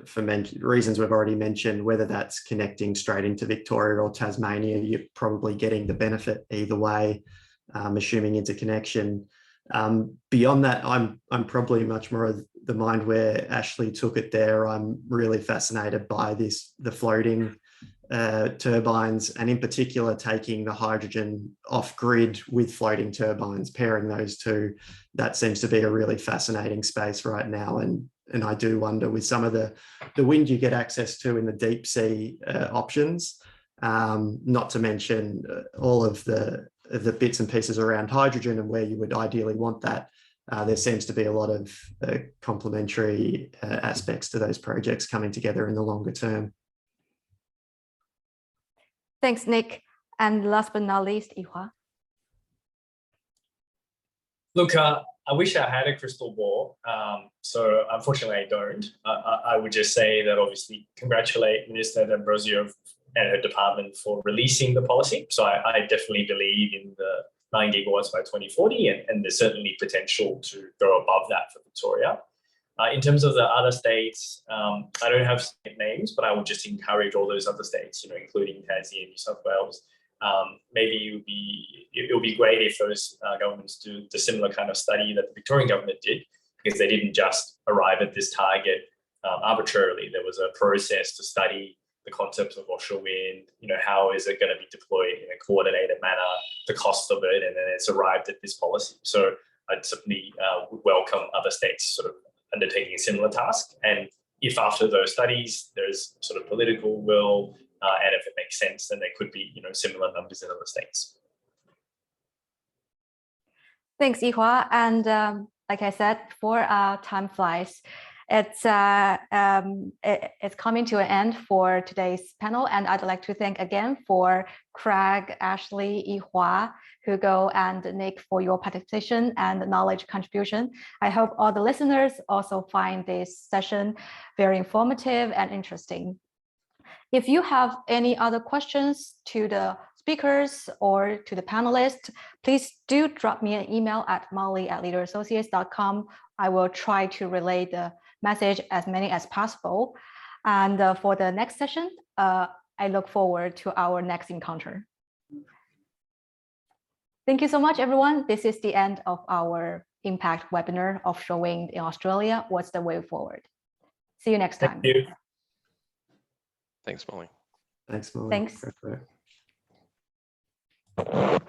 for reasons we've already mentioned, whether that's connecting straight into Victoria or Tasmania, you're probably getting the benefit either way, assuming interconnection. Beyond that, I'm probably much more of the mind where Ashley took it there. I'm really fascinated by the floating turbines, and in particular taking the hydrogen off grid with floating turbines, pairing those two. That seems to be a really fascinating space right now, and I do wonder, with some of the wind you get access to in the deep sea options, not to mention all of the bits and pieces around hydrogen and where you would ideally want that. There seems to be a lot of complementary aspects to those projects coming together in the longer term. Thanks, Nick. And last but not least, Yihua. Look, I wish I had a crystal ball. So unfortunately, I don't. I would just say that obviously congratulate Minister D'Ambrosio and her department for releasing the policy. So I definitely believe in the 9 gigawatts by 2040, and there's certainly potential to go above that for Victoria. In terms of the other states, I don't have state names, but I would just encourage all those other states, including Tasmania and New South Wales. Maybe it would be great if those governments do the similar kind of study that the Victorian government did, because they didn't just arrive at this target arbitrarily. There was a process to study the concepts of offshore wind, how is it going to be deployed in a coordinated manner, the cost of it, and then it's arrived at this policy. So I'd certainly would welcome other states sort of undertaking a similar task. And if after those studies, there's sort of political will, and if it makes sense, then there could be, similar numbers in other states. Thanks, Yihua. And like I said before, time flies. It's coming to an end for today's panel, and I'd like to thank again for Craig, Ashley, Yihua, Hugo, and Nick for your participation and knowledge contribution. I hope all the listeners also find this session very informative and interesting. If you have any other questions to the speakers or to the panelists, please do drop me an email at molly@leaderassociates.com. I will try to relay the message as many as possible. And for the next session, I look forward to our next encounter. Thank you so much, everyone. This is the end of our Impact webinar, Offshore Wind in Australia, What's the Way Forward? See you next time. Thank you. Thanks, Molly. Thanks, Molly. Thanks. Go for it.